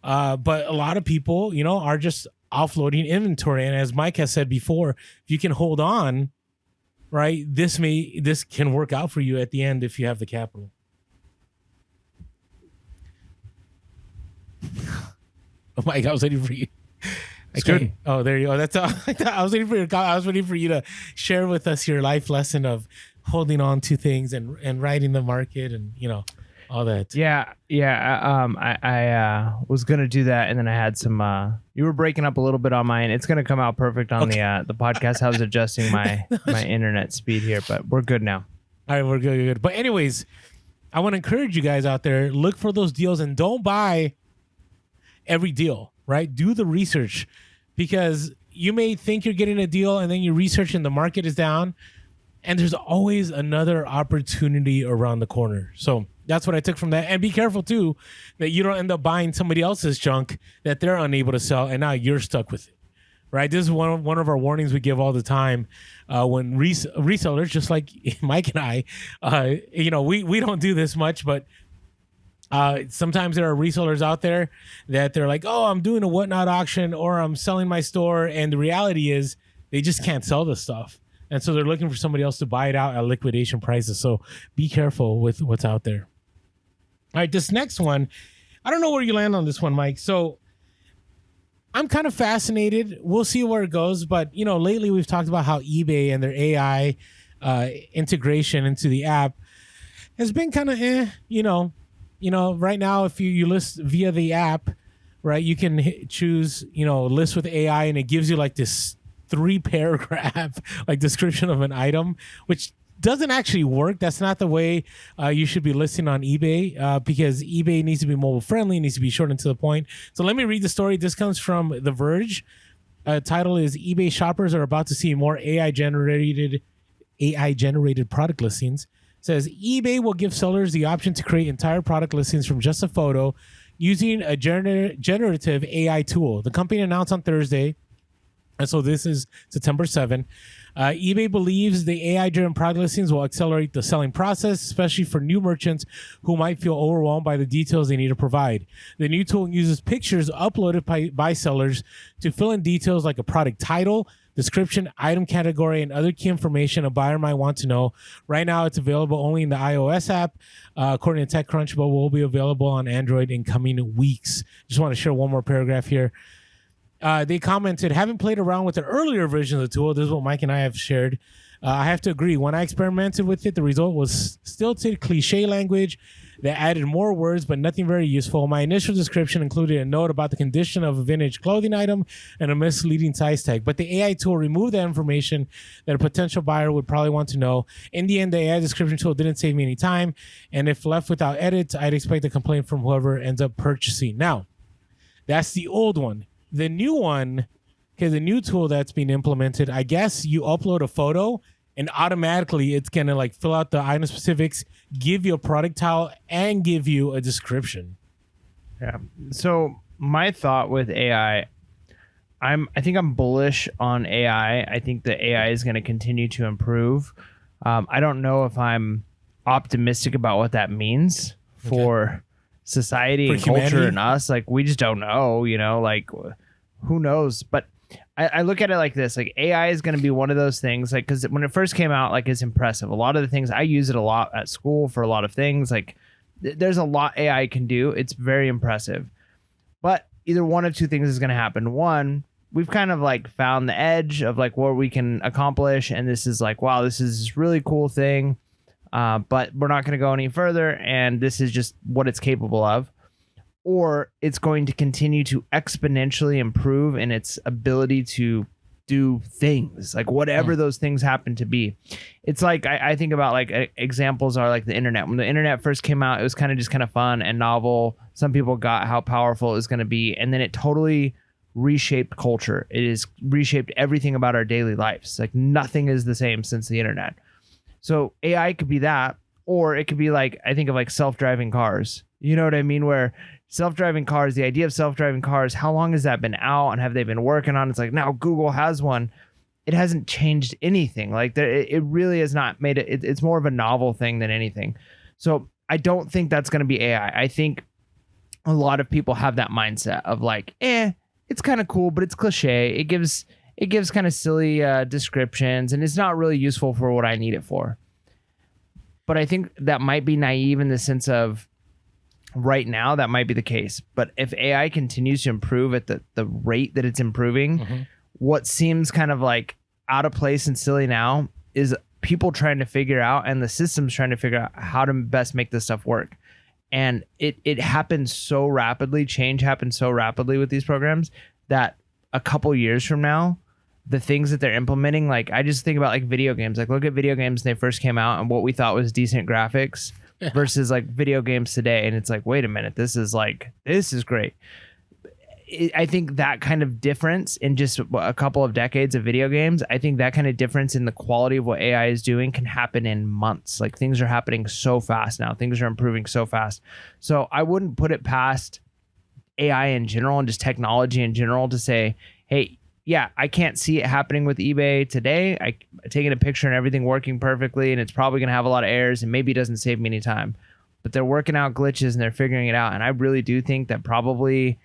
But a lot of people, are just offloading inventory. And as Mike has said before, if you can hold on, right, this can work out for you at the end if you have the capital. Oh, Mike, I was waiting for you. Good. Oh, there you go. That's all. I was waiting for you to share with us your life lesson of holding on to things and riding the market and all that. Yeah. I was gonna do that, and then I had some. You were breaking up a little bit on mine. It's gonna come out perfect on the podcast. I was adjusting my internet speed here, but we're good now. All right, we're good. But anyways, I want to encourage you guys out there, look for those deals and don't buy every deal. Right? Do the research, because you may think you're getting a deal and then you research and the market is down, and there's always another opportunity around the corner. So that's what I took from that. And be careful too that you don't end up buying somebody else's junk that they're unable to sell and now you're stuck with it. Right? This is one of our warnings we give all the time when resellers, just like Mike and I, we don't do this much, but sometimes there are resellers out there that they're like, oh, I'm doing a whatnot auction or I'm selling my store. And the reality is they just can't sell the stuff. And so they're looking for somebody else to buy it out at liquidation prices. So be careful with what's out there. All right, this next one, I don't know where you land on this one, Mike. So I'm kind of fascinated. We'll see where it goes. But, lately we've talked about how eBay and their AI integration into the app has been kind of right now, if you list via the app, right, you can choose, list with AI, and it gives you like this 3-paragraph like description of an item, which doesn't actually work. That's not the way you should be listing on eBay, because eBay needs to be mobile friendly, needs to be short and to the point. So let me read the story. This comes from The Verge. Title is eBay shoppers are about to see more AI generated product listings. It says eBay will give sellers the option to create entire product listings from just a photo using a generative AI tool. The company announced on Thursday, and so this is September 7. eBay believes the AI-driven product listings will accelerate the selling process, especially for new merchants who might feel overwhelmed by the details they need to provide. The new tool uses pictures uploaded by sellers to fill in details like a product title, description, item category, and other key information a buyer might want to know. Right now, it's available only in the iOS app, according to TechCrunch, but will be available on Android in coming weeks. Just want to share one more paragraph here. They commented, having played around with an earlier version of the tool, this is what Mike and I have shared. I have to agree, when I experimented with it, the result was stilted cliche language that added more words, but nothing very useful. My initial description included a note about the condition of a vintage clothing item and a misleading size tag. But the AI tool removed that information that a potential buyer would probably want to know. In the end, the AI description tool didn't save me any time. And if left without edits, I'd expect a complaint from whoever ends up purchasing. Now, that's the old one. The new one, okay, the new tool that's being implemented, I guess you upload a photo and automatically it's going to like fill out the item specifics, give you a product title, and give you a description. Yeah. So my thought with AI, I think I'm bullish on AI. I think the AI is going to continue to improve. I don't know if I'm optimistic about what that means for society and humanity. Culture and us. Like, we just don't know, like who knows? But I look at it like this, like AI is going to be one of those things, like, because when it first came out, like, it's impressive. A lot of the things, I use it a lot at school for a lot of things. Like, there's a lot AI can do. It's very impressive. But either one of two things is going to happen. One, we've kind of like found the edge of like what we can accomplish. And this is like, wow, this is this really cool thing. But we're not going to go any further, and this is just what it's capable of. Or it's going to continue to exponentially improve in its ability to do things, like whatever those things happen to be. It's like, I think about like examples are like the internet. When the internet first came out, it was kind of fun and novel. Some people got how powerful it was going to be, and then it totally reshaped culture. It has reshaped everything about our daily lives. Like, nothing is the same since the internet. So AI could be that, or it could be like, I think of like self-driving cars. You know what I mean? Where self-driving cars, the idea of self-driving cars, how long has that been out and have they been working on? It's like, now Google has one. It hasn't changed anything. Like, it really has not made it. It's more of a novel thing than anything. So I don't think that's going to be AI. I think a lot of people have that mindset of like, it's kind of cool, but it's cliche. It gives kind of silly descriptions, and it's not really useful for what I need it for. But I think that might be naive in the sense of right now, that might be the case. But if AI continues to improve at the rate that it's improving, what seems kind of like out of place and silly now is people trying to figure out, and the systems trying to figure out how to best make this stuff work. And it happens so rapidly. Change happens so rapidly with these programs that a couple years from now, the things that they're implementing, like, I just think about like video games. Like, look at video games when they first came out and what we thought was decent graphics versus like video games today. And it's like, wait a minute, this is great. I think that kind of difference in just a couple of decades of video games, I think that kind of difference in the quality of what AI is doing can happen in months. Like, things are happening so fast now. Things are improving so fast. So I wouldn't put it past AI in general and just technology in general to say, hey, yeah, I can't see it happening with eBay today. I taking a picture and everything working perfectly, and it's probably going to have a lot of errors, and maybe it doesn't save me any time. But they're working out glitches and they're figuring it out. And I really do think that probably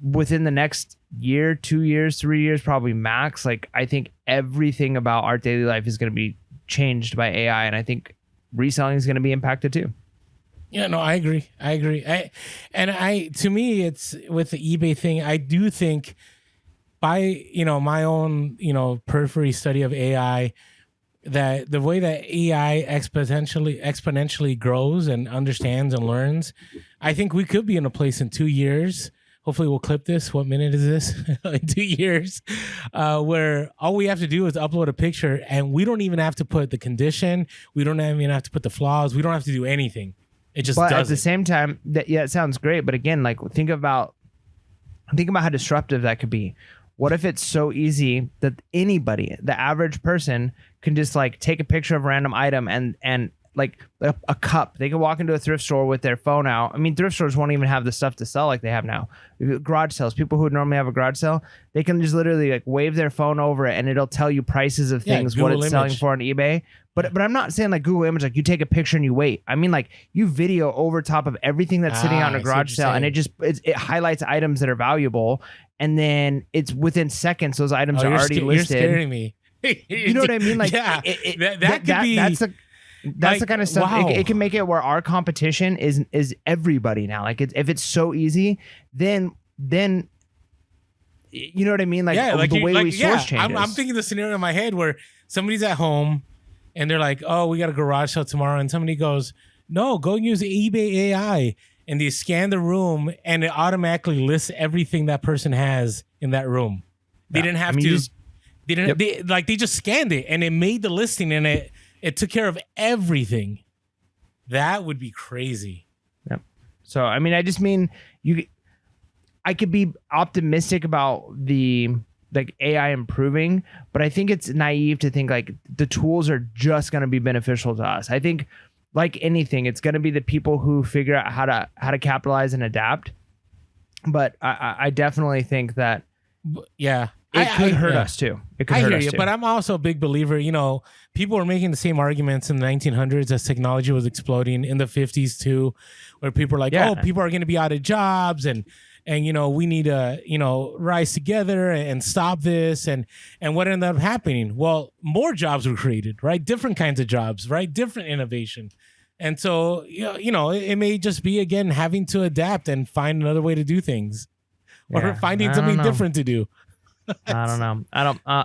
within the next year, 2 years, 3 years, probably max, like, I think everything about our daily life is going to be changed by AI. And I think reselling is going to be impacted too. Yeah, no, I agree. To me, it's with the eBay thing, I do think by, my own, periphery study of AI, that the way that AI exponentially grows and understands and learns, I think we could be in a place in 2 years, hopefully we'll clip this. What minute is this? In 2 years, where all we have to do is upload a picture, and we don't even have to put the condition. We don't even have to put the flaws. We don't have to do anything. It just But does at the it. same time, it sounds great. But again, like think about how disruptive that could be. What if it's so easy that anybody, the average person, can just like take a picture of a random item and like a cup. They can walk into a thrift store with their phone out. I mean, thrift stores won't even have the stuff to sell like they have now. Garage sales, people who would normally have a garage sale, they can just literally like wave their phone over it and it'll tell you prices of things, what it's selling for on eBay. But I'm not saying like Google Image, like you take a picture and you wait. I mean like you video over top of everything that's sitting out in a garage sale, and it highlights items that are valuable, and then it's within seconds those items are already listed. You're scaring me. You know what I mean? Like yeah, that could be. That's like, the kind of stuff. wow. It can make it where our competition is everybody now. Like if it's so easy, then you know what I mean? Like, yeah, like the way we source changes. I'm thinking the scenario in my head where somebody's at home and they're like, "Oh, we got a garage sale tomorrow," and somebody goes, "No, go use eBay AI," and they scan the room and it automatically lists everything that person has in that room. They didn't have to. They just scanned it and it made the listing, and it took care of everything. That would be crazy. Yep. So, I mean, I just mean I could be optimistic about the like AI improving, but I think it's naive to think like the tools are just going to be beneficial to us. I think like anything, it's going to be the people who figure out how to capitalize and adapt. But I definitely think that it could hurt us too. It could hurt us too. But I'm also a big believer. You know, people were making the same arguments in the 1900s as technology was exploding, in the 50s too, where people are like, "Oh, people are going to be out of jobs, and you know, we need to, you know, rise together and stop this." And what ended up happening? Well, more jobs were created, right? Different kinds of jobs, right? Different innovation. And so, you know, it may just be again having to adapt and find another way to do things, or finding something different to do. I don't know. I don't know.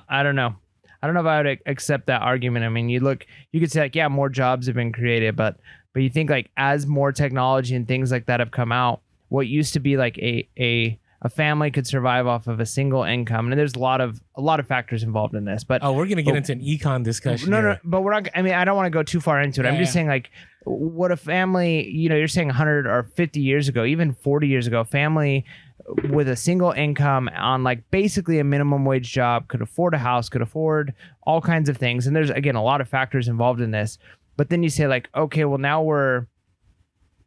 I don't know if I would accept that argument. I mean, you could say like, yeah, more jobs have been created, but you think like as more technology and things like that have come out, what used to be like a family could survive off of a single income, and there's a lot of factors involved in this. But we're gonna get into an econ discussion. No, but we're not. I mean, I don't want to go too far into it. I'm just saying like, what a family, you know, you're saying 100 or 50 years ago, even 40 years ago, family with a single income on like basically a minimum wage job could afford a house, could afford all kinds of things. And there's, again, a lot of factors involved in this. But then you say like, okay, well now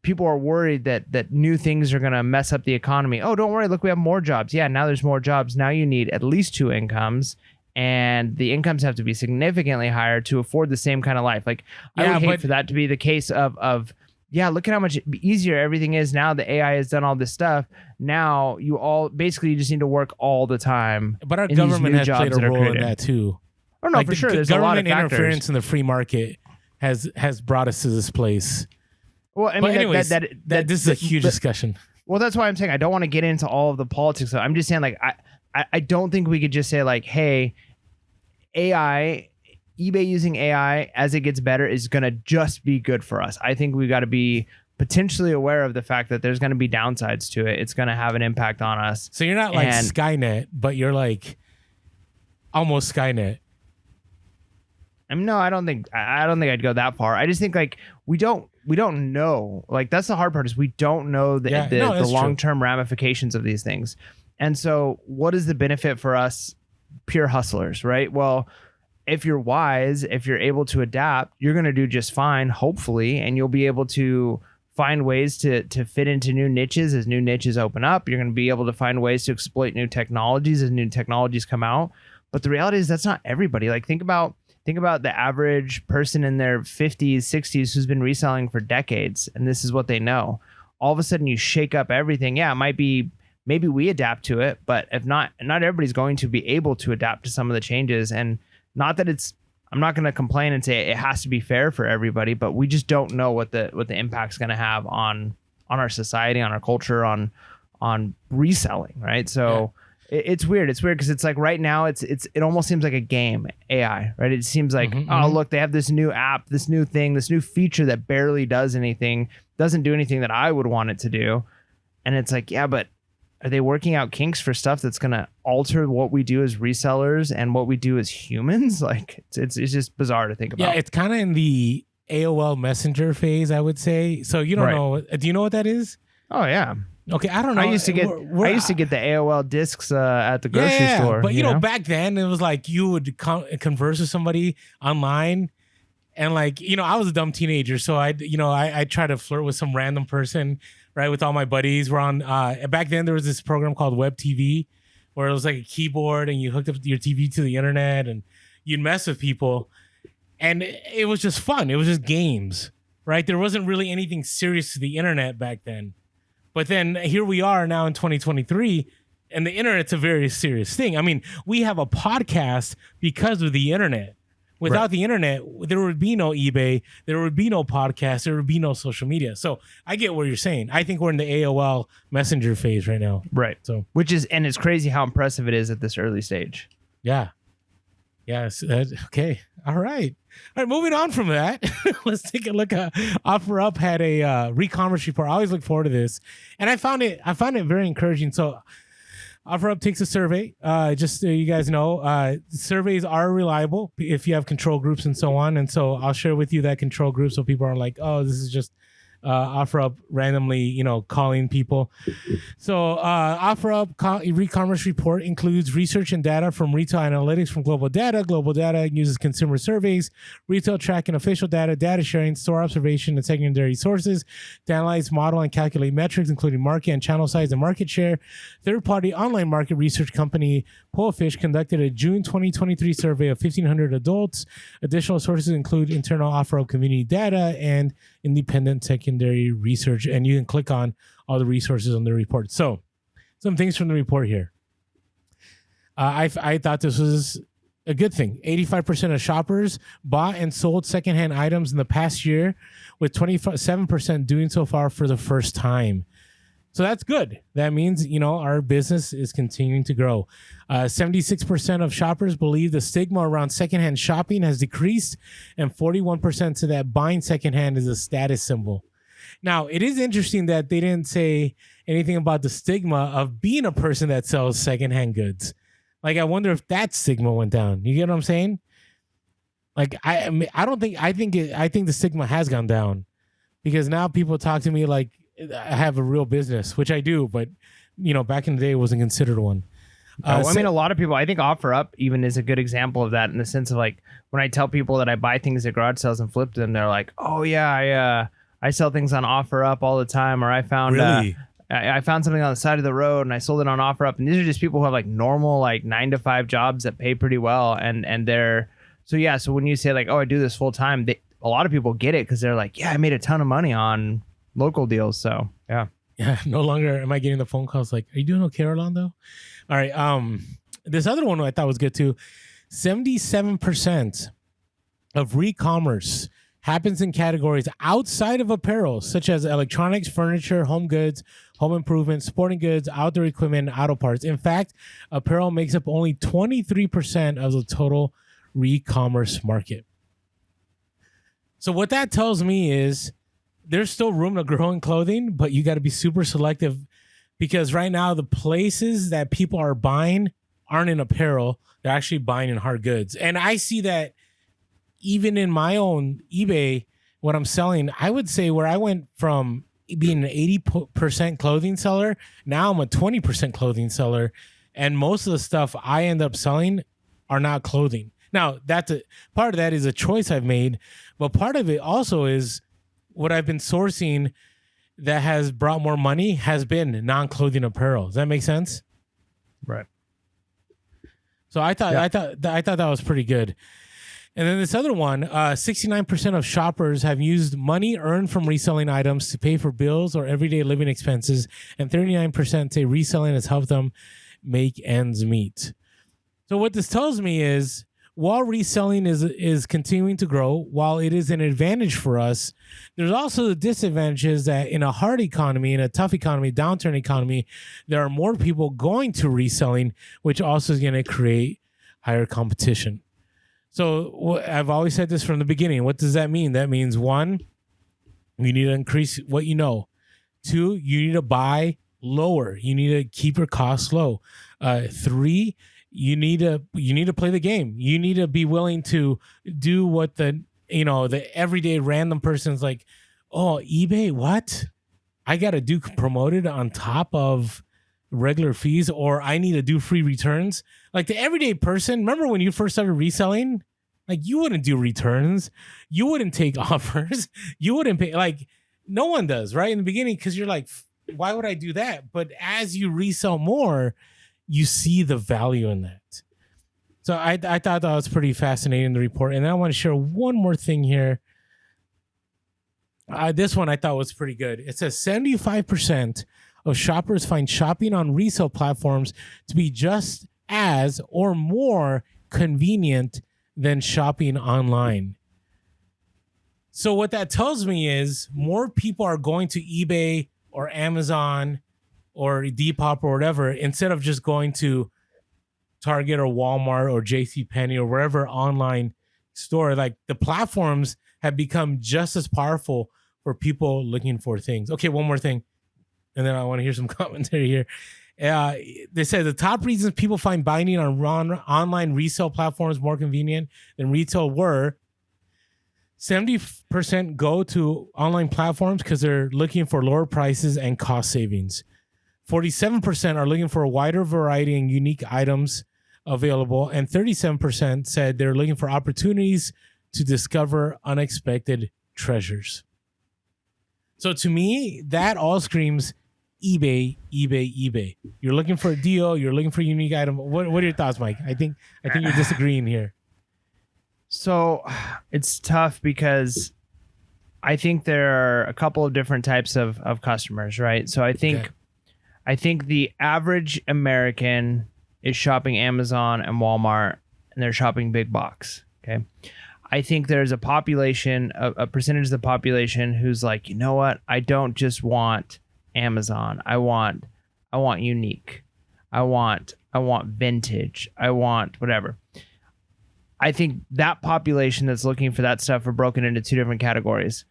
people are worried that new things are going to mess up the economy. Oh, don't worry. Look, we have more jobs. Yeah, now there's more jobs. Now you need at least 2 incomes. And the incomes have to be significantly higher to afford the same kind of life. Like, I would hate for that to be the case of look at how much easier everything is now. The AI has done all this stuff. Now you just need to work all the time. But our government has played a role in that too. Oh no, like for sure. There's a lot of government interference in the free market has brought us to this place. Well, I mean, anyways, this is a huge discussion. Well, that's why I'm saying I don't want to get into all of the politics. I'm just saying like I don't think we could just say like, hey, eBay using AI as it gets better is going to just be good for us. I think we got to be potentially aware of the fact that there's going to be downsides to it. It's going to have an impact on us. So you're not like Skynet, but you're like almost Skynet. No, I don't think I'd go that far. I just think like we don't know. Like that's the hard part, is we don't know the long-term ramifications of these things. And so what is the benefit for us pure hustlers, right? Well, if you're wise, if you're able to adapt, you're going to do just fine, hopefully, and you'll be able to find ways to fit into new niches as new niches open up. You're going to be able to find ways to exploit new technologies as new technologies come out. But the reality is that's not everybody. Like think about the average person in their 50s, 60s who's been reselling for decades, and this is what they know. All of a sudden you shake up everything. Yeah, it might be maybe we adapt to it, but if not everybody's going to be able to adapt to some of the changes. And not that I'm not going to complain and say it has to be fair for everybody, but we just don't know what the impact's going to have on our society, on our culture, on reselling, right? So it's weird. It's weird because it's like right now it almost seems like a game, AI, right? It seems like, look, they have this new app, this new thing, this new feature that barely does anything, doesn't do anything that I would want it to do. And it's like, yeah, but are they working out kinks for stuff that's going to alter what we do as resellers and what we do as humans? Like it's just bizarre to think about. Yeah, it's kind of in the AOL Messenger phase, I would say. So you don't know. Do you know what that is? Oh yeah. Okay, I don't know. I used to get the AOL discs at the grocery store. But you know, back then it was like you would converse with somebody online, and like I was a dumb teenager, so I tried to flirt with some random person, right? With all my buddies, we're on. Back then there was this program called Web TV, where it was like a keyboard, and you hooked up your TV to the internet, and you'd mess with people, and it was just fun. It was just games, right? There wasn't really anything serious to the internet back then. But then here we are now in 2023, and the internet's a very serious thing. I mean, we have a podcast because of the internet. Without the internet, there would be no eBay, there would be no podcast, there would be no social media. So I get what you're saying. I think we're in the AOL Messenger phase right now. Right. So and it's crazy how impressive it is at this early stage. Yeah. Yes. Okay. All right. Moving on from that, let's take a look. OfferUp had a re-commerce report. I always look forward to this, and I found it very encouraging. So, OfferUp takes a survey. Just so you guys know, surveys are reliable if you have control groups and so on. And so, I'll share with you that control group so people aren't like, oh, this is just OfferUp randomly, calling people. So OfferUp re-commerce report includes research and data from retail analytics from Global Data. Global Data uses consumer surveys, retail tracking, official data sharing, store observation, and secondary sources to analyze, model, and calculate metrics, including market and channel size and market share. Third-party online market research company Polefish conducted a June 2023 survey of 1,500 adults. Additional sources include internal OfferUp community data and independent secondary research, and you can click on all the resources on the report. So some things from the report here. I thought this was a good thing. 85% of shoppers bought and sold secondhand items in the past year, with 27% doing so far for the first time. So that's good. That means, our business is continuing to grow. 76% of shoppers believe the stigma around secondhand shopping has decreased, and 41% say that buying secondhand is a status symbol. Now, it is interesting that they didn't say anything about the stigma of being a person that sells secondhand goods. Like, I wonder if that stigma went down. You get what I'm saying? Like, I think the stigma has gone down, because now people talk to me like I have a real business, which I do, but back in the day, it wasn't considered one. A lot of people, I think OfferUp even is a good example of that, in the sense of, like, when I tell people that I buy things at garage sales and flip them, they're like, oh yeah, I sell things on OfferUp all the time, or I found I found something on the side of the road and I sold it on OfferUp. And these are just people who have like normal, like 9-to-5 jobs that pay pretty well, and they're so when you say like, oh, I do this full time, a lot of people get it because they're like, yeah, I made a ton of money on local deals. So yeah. No longer am I getting the phone calls like, are you doing okay, Orlando? All right. This other one I thought was good too. 77% of re-commerce happens in categories outside of apparel, such as electronics, furniture, home goods, home improvement, sporting goods, outdoor equipment, and auto parts. In fact, apparel makes up only 23% of the total re-commerce market. So what that tells me is there's still room to grow in clothing, but you got to be super selective, because right now the places that people are buying aren't in apparel. They're actually buying in hard goods. And I see that even in my own eBay, what I'm selling, I would say where I went from being an 80% clothing seller, now I'm a 20% clothing seller. And most of the stuff I end up selling are not clothing. Now, part of that is a choice I've made, but part of it also is what I've been sourcing that has brought more money has been non-clothing apparel. Does that make sense? Right. So I thought that was pretty good. And then this other one, 69% of shoppers have used money earned from reselling items to pay for bills or everyday living expenses, and 39% say reselling has helped them make ends meet. So what this tells me is, while reselling is continuing to grow, while it is an advantage for us, there's also the disadvantages that in a hard economy, in a tough economy, downturn economy, there are more people going to reselling, which also is going to create higher competition. So I've always said this from the beginning. What does that mean? That means, one, you need to increase what you know. Two, you need to buy lower. You need to keep your costs low. 3, you need to play the game. You need to be willing to do what the everyday random person's like, oh, eBay, what? I got to do promoted on top of regular fees, or I need to do free returns. Like the everyday person, remember when you first started reselling? Like you wouldn't do returns. You wouldn't take offers. You wouldn't pay. Like no one does, right? In the beginning, because you're like, why would I do that? But as you resell more, you see the value in that. So I thought that was pretty fascinating, the report. And I want to share one more thing here. This one I thought was pretty good. It says 75% of shoppers find shopping on resale platforms to be just as or more convenient than shopping online. So what that tells me is more people are going to eBay or Amazon or Depop or whatever, instead of just going to Target or Walmart or JCPenney or wherever online store. Like the platforms have become just as powerful for people looking for things. Okay, one more thing, and then I want to hear some commentary here. They said the top reasons people find buying on online resale platforms more convenient than retail were 70% go to online platforms because they're looking for lower prices and cost savings. 47% are looking for a wider variety and unique items available, and 37% said they're looking for opportunities to discover unexpected treasures. So to me, that all screams eBay, eBay, eBay. You're looking for a deal. You're looking for a unique item. What are your thoughts, Mike? I think you're disagreeing here. So it's tough because I think there are a couple of different types of customers, right? So I think the average American is shopping Amazon and Walmart, and they're shopping big box. Okay. I think there's a population, a percentage of the population who's like, you know what? I don't just want Amazon. I want unique. I want vintage. I want whatever. I think that population that's looking for that stuff are broken into two different categories.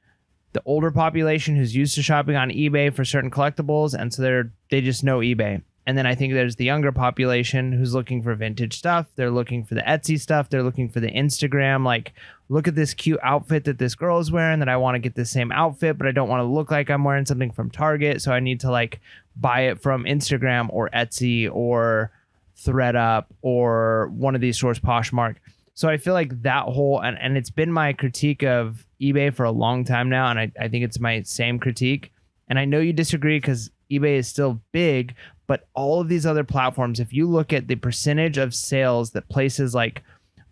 The older population who's used to shopping on eBay for certain collectibles, and so they just know eBay. And then I think there's the younger population who's looking for vintage stuff. They're looking for the Etsy stuff. They're looking for the Instagram. Like, look at this cute outfit that this girl is wearing that I want to get the same outfit, but I don't want to look like I'm wearing something from Target. So I need to like buy it from Instagram or Etsy or ThredUp or one of these stores, Poshmark. So I feel like that whole, and it's been my critique of eBay for a long time now. And I think it's my same critique. And I know you disagree because eBay is still big, but all of these other platforms, if you look at the percentage of sales that places like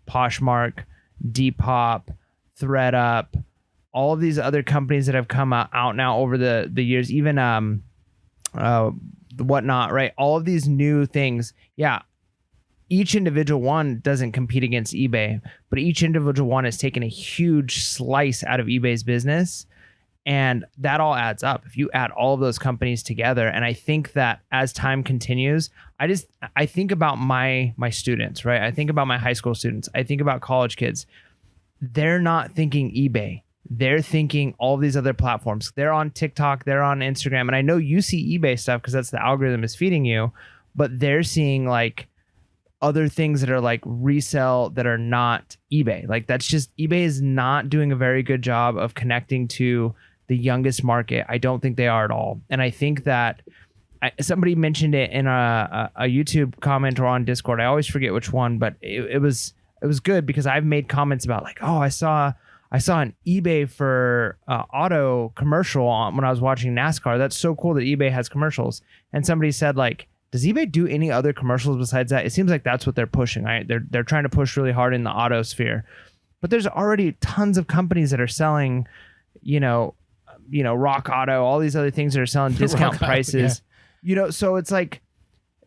Poshmark, Depop, ThredUp, all of these other companies that have come out now over the years, even whatnot, right? All of these new things, yeah. Each individual one doesn't compete against eBay, but each individual one has taken a huge slice out of eBay's business. And that all adds up if you add all of those companies together. And I think that as time continues, I think about my students, right? I think about my high school students. I think about college kids. They're not thinking eBay. They're thinking all of these other platforms. They're on TikTok. They're on Instagram. And I know you see eBay stuff because that's the algorithm is feeding you, but they're seeing like other things that are like resell that are not eBay. Like that's just, eBay is not doing a very good job of connecting to the youngest market. I don't think they are at all. And I think that somebody mentioned it in a YouTube comment or on Discord. I always forget which one, but it was good because I've made comments about like, oh, I saw an eBay for auto commercial when I was watching NASCAR. That's so cool that eBay has commercials. And somebody said like, does eBay do any other commercials besides that? It seems like that's what they're pushing, right? They're trying to push really hard in the auto sphere. But there's already tons of companies that are selling, Rock Auto, all these other things that are selling discount prices. Yeah. So it's like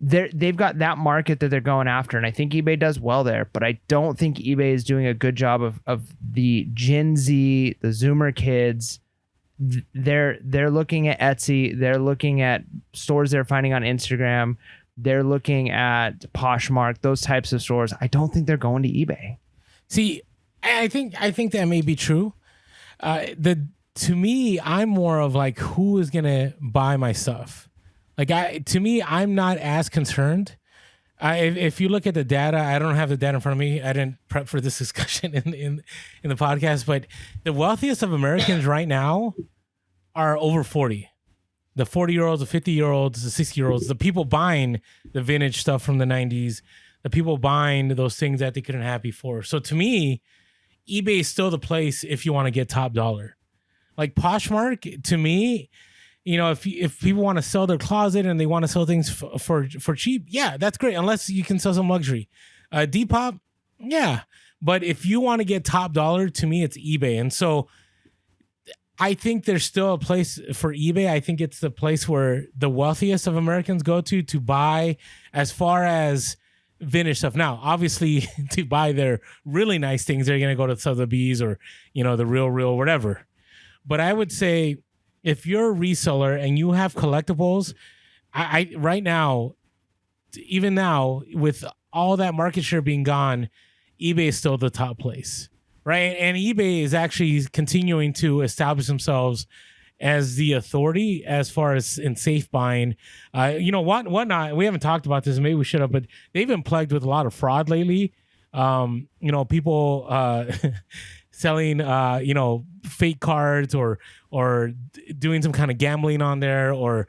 they've got that market that they're going after. And I think eBay does well there, but I don't think eBay is doing a good job of the Gen Z, the Zoomer kids. They're looking at Etsy. They're looking at stores they're finding on Instagram. They're looking at Poshmark, those types of stores. I don't think they're going to eBay. See, I think that may be true. To me, I'm more of like, who is gonna buy my stuff? To me, I'm not as concerned. If you look at the data, I don't have the data in front of me. I didn't prep for this discussion in the podcast, but the wealthiest of Americans right now are over 40. The 40-year-olds, the 50-year-olds, the 60-year-olds, the people buying the vintage stuff from the 90s, the people buying those things that they couldn't have before. So to me, eBay is still the place if you want to get top dollar. Like Poshmark, to me, if people want to sell their closet and they want to sell things for cheap, yeah, that's great. Unless you can sell some luxury. Depop, yeah. But if you want to get top dollar, to me, it's eBay. And so I think there's still a place for eBay. I think it's the place where the wealthiest of Americans go to buy as far as vintage stuff. Now, obviously, to buy their really nice things, they're going to go to Sotheby's or, the Real, whatever. But I would say if you're a reseller and you have collectibles, I right now, even now, with all that market share being gone, eBay is still the top place, right? And eBay is actually continuing to establish themselves as the authority as far as in safe buying. Whatnot. We haven't talked about this, maybe we should have, but they've been plagued with a lot of fraud lately. People selling, fake cards or doing some kind of gambling on there, or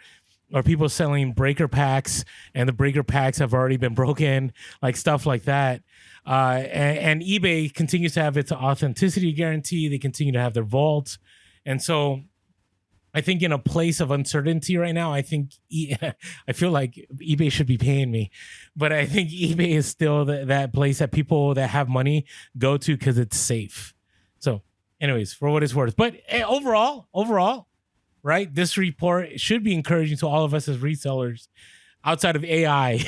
people selling breaker packs and the breaker packs have already been broken, like stuff like that. And eBay continues to have its authenticity guarantee. They continue to have their vault. And so I think in a place of uncertainty right now, I feel like eBay should be paying me, but I think eBay is still that place that people that have money go to because it's safe. So anyways, for what it's worth, but overall, right, this report should be encouraging to all of us as resellers outside of AI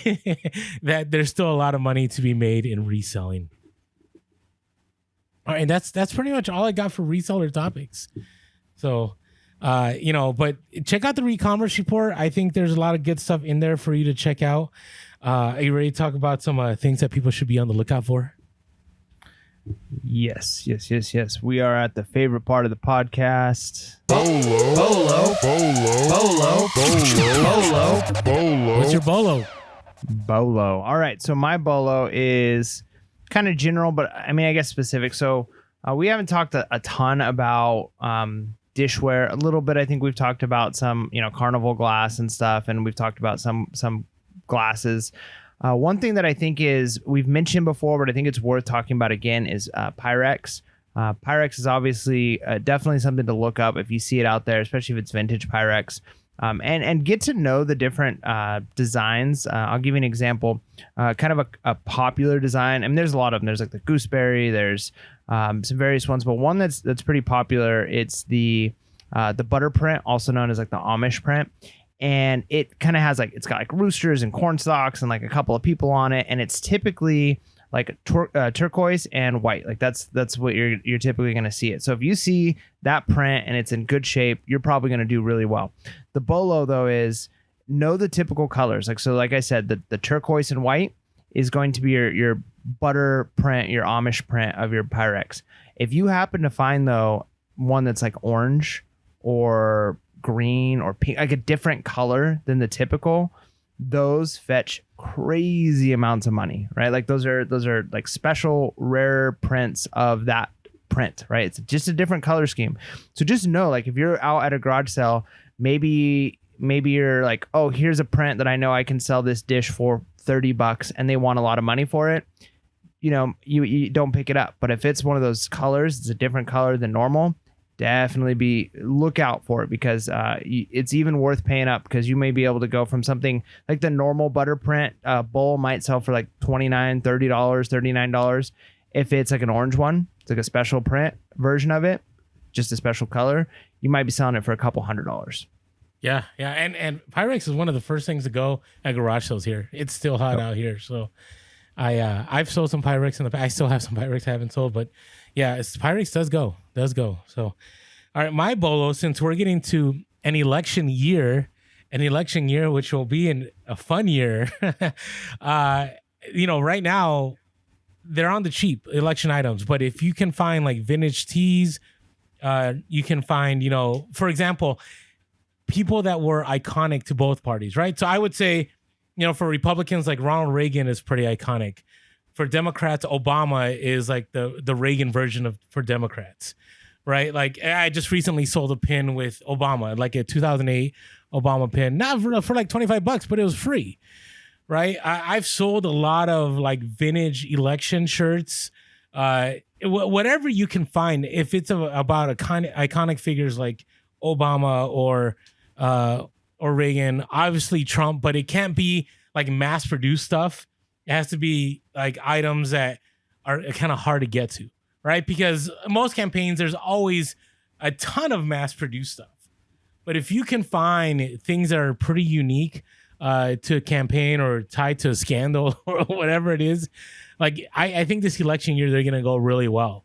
that there's still a lot of money to be made in reselling. All right, and that's pretty much all I got for reseller topics. So but check out the re-commerce report. I think there's a lot of good stuff in there for you to check out. Are you ready to talk about some things that people should be on the lookout for? Yes. We are at the favorite part of the podcast. Bolo. What's your bolo? Bolo. All right. So my bolo is kind of general, but I guess specific. So we haven't talked a ton about dishware. A little bit. I think we've talked about some, Carnival glass and stuff, and we've talked about some glasses. One thing that I think we've mentioned before, but I think it's worth talking about again is Pyrex. Pyrex is obviously definitely something to look up if you see it out there, especially if it's vintage Pyrex. And get to know the different designs. I'll give you an example. Kind of a popular design. There's a lot of them. There's like the gooseberry. There's some various ones, but one that's pretty popular. It's the butter print, also known as like the Amish print. And it kind of has it's got like roosters and corn stalks and like a couple of people on it. And it's typically like turquoise and white. Like that's what you're typically going to see it. So if you see that print and it's in good shape, you're probably going to do really well. The bolo though is know the typical colors. Like I said, the turquoise and white is going to be your butter print, your Amish print of your Pyrex. If you happen to find though one that's like orange or green or pink, like a different color than the typical, those fetch crazy amounts of money, right? Like those are like special rare prints of that print, right? It's just a different color scheme. So just know, like if you're out at a garage sale, maybe you're like, oh, here's a print that I know I can sell this dish for $30 and they want a lot of money for it. You don't pick it up. But if it's one of those colors, it's a different color than normal, definitely look out for it, because it's even worth paying up, because you may be able to go from something like the normal butter print bowl might sell for like $29, $30, $39. If it's like an orange one, it's like a special print version of it, just a special color, you might be selling it for a couple $100. Yeah. And Pyrex is one of the first things to go at garage sales here. It's still hot out here. So I've sold some Pyrex in the past. I still have some Pyrex I haven't sold, but yeah, Pyrex does go. So, all right, my bolo, since we're getting to an election year, which will be a fun year, right now they're on the cheap election items. But if you can find like vintage teas, you can find, for example, people that were iconic to both parties, right? So I would say, for Republicans, like Ronald Reagan is pretty iconic. For Democrats, Obama is like the Reagan version for Democrats, right? Like I just recently sold a pin with Obama, like a 2008 Obama pin, not for like $25, but it was free, right? I've sold a lot of like vintage election shirts, whatever you can find. If it's about iconic figures like Obama or Reagan, obviously Trump, but it can't be like mass produced stuff. It has to be like items that are kind of hard to get to, right? Because most campaigns, there's always a ton of mass produced stuff. But if you can find things that are pretty unique to a campaign or tied to a scandal or whatever it is, like I think this election year, they're going to go really well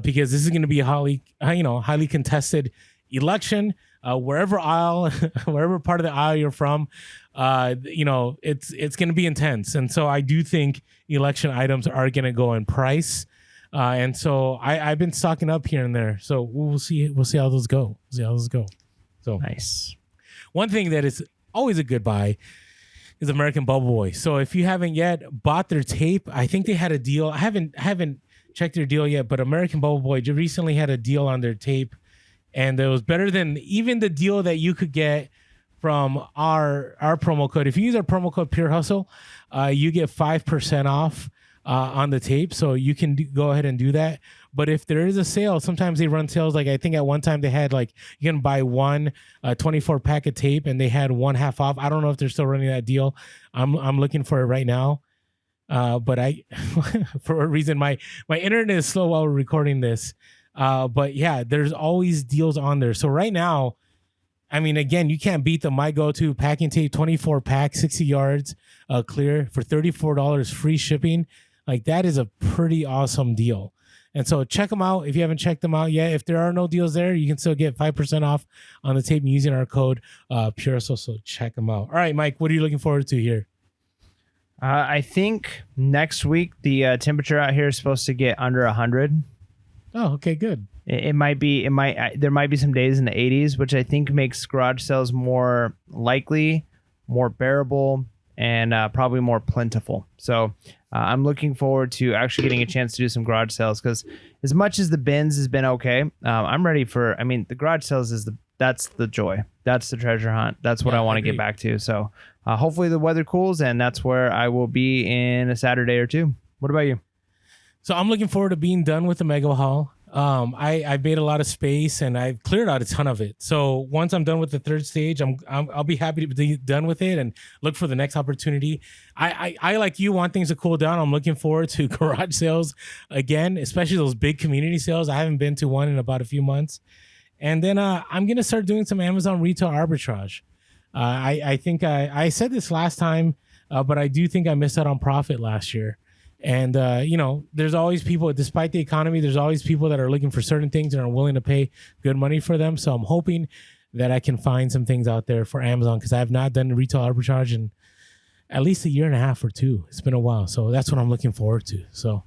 because this is going to be a highly contested election. Wherever part of the aisle you're from, it's going to be intense. And so I do think election items are going to go in price. And so I've been stocking up here and there. So we'll see how those go. So nice. One thing that is always a good buy is American Bubble Boy. So if you haven't yet bought their tape, I think they had a deal. I haven't checked their deal yet, but American Bubble Boy recently had a deal on their tape. And it was better than even the deal that you could get from our promo code. If you use our promo code Pure Hustle, you get 5% off on the tape. So you can go ahead and do that. But if there is a sale, sometimes they run sales. Like I think at one time they had like you can buy one 24 pack of tape and they had one half off. I don't know if they're still running that deal. I'm looking for it right now. But I for a reason my internet is slow while we're recording this. But yeah, there's always deals on there. So right now, I mean, again, you can't beat the My Go-To packing tape 24 pack, 60 yards clear for $34 free shipping. Like that is a pretty awesome deal. And so check them out. If you haven't checked them out yet, if there are no deals there, you can still get 5% off on the tape using our code Pure. So check them out. All right, Mike, what are you looking forward to here? I think next week the temperature out here is supposed to get under 100. Oh, okay, good. There might be some days in the 80s, which I think makes garage sales more likely, more bearable, and probably more plentiful. So I'm looking forward to actually getting a chance to do some garage sales because as much as the bins has been okay, I'm ready for. I mean, the garage sales that's the joy, that's the treasure hunt. That's what I want to get back to. So hopefully the weather cools, and that's where I will be in a Saturday or two. What about you? So I'm looking forward to being done with the Mega Haul. I've made a lot of space and I've cleared out a ton of it. So once I'm done with the third stage, I'll be happy to be done with it and look for the next opportunity. I like you want things to cool down. I'm looking forward to garage sales again, especially those big community sales. I haven't been to one in about a few months. And then I'm going to start doing some Amazon retail arbitrage. I think I said this last time, but I do think I missed out on profit last year. And, there's always people, despite the economy, there's always people that are looking for certain things and are willing to pay good money for them. So I'm hoping that I can find some things out there for Amazon because I have not done retail arbitrage in at least a year and a half or two. It's been a while. So that's what I'm looking forward to. So,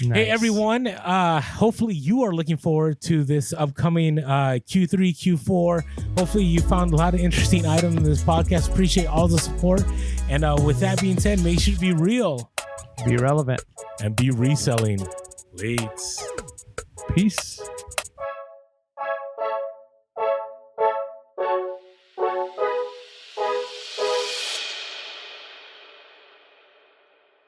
nice. Hey, everyone, hopefully you are looking forward to this upcoming Q3, Q4. Hopefully you found a lot of interesting items in this podcast. Appreciate all the support. And with that being said, make sure to be real. Be relevant. And be reselling. Late. Peace.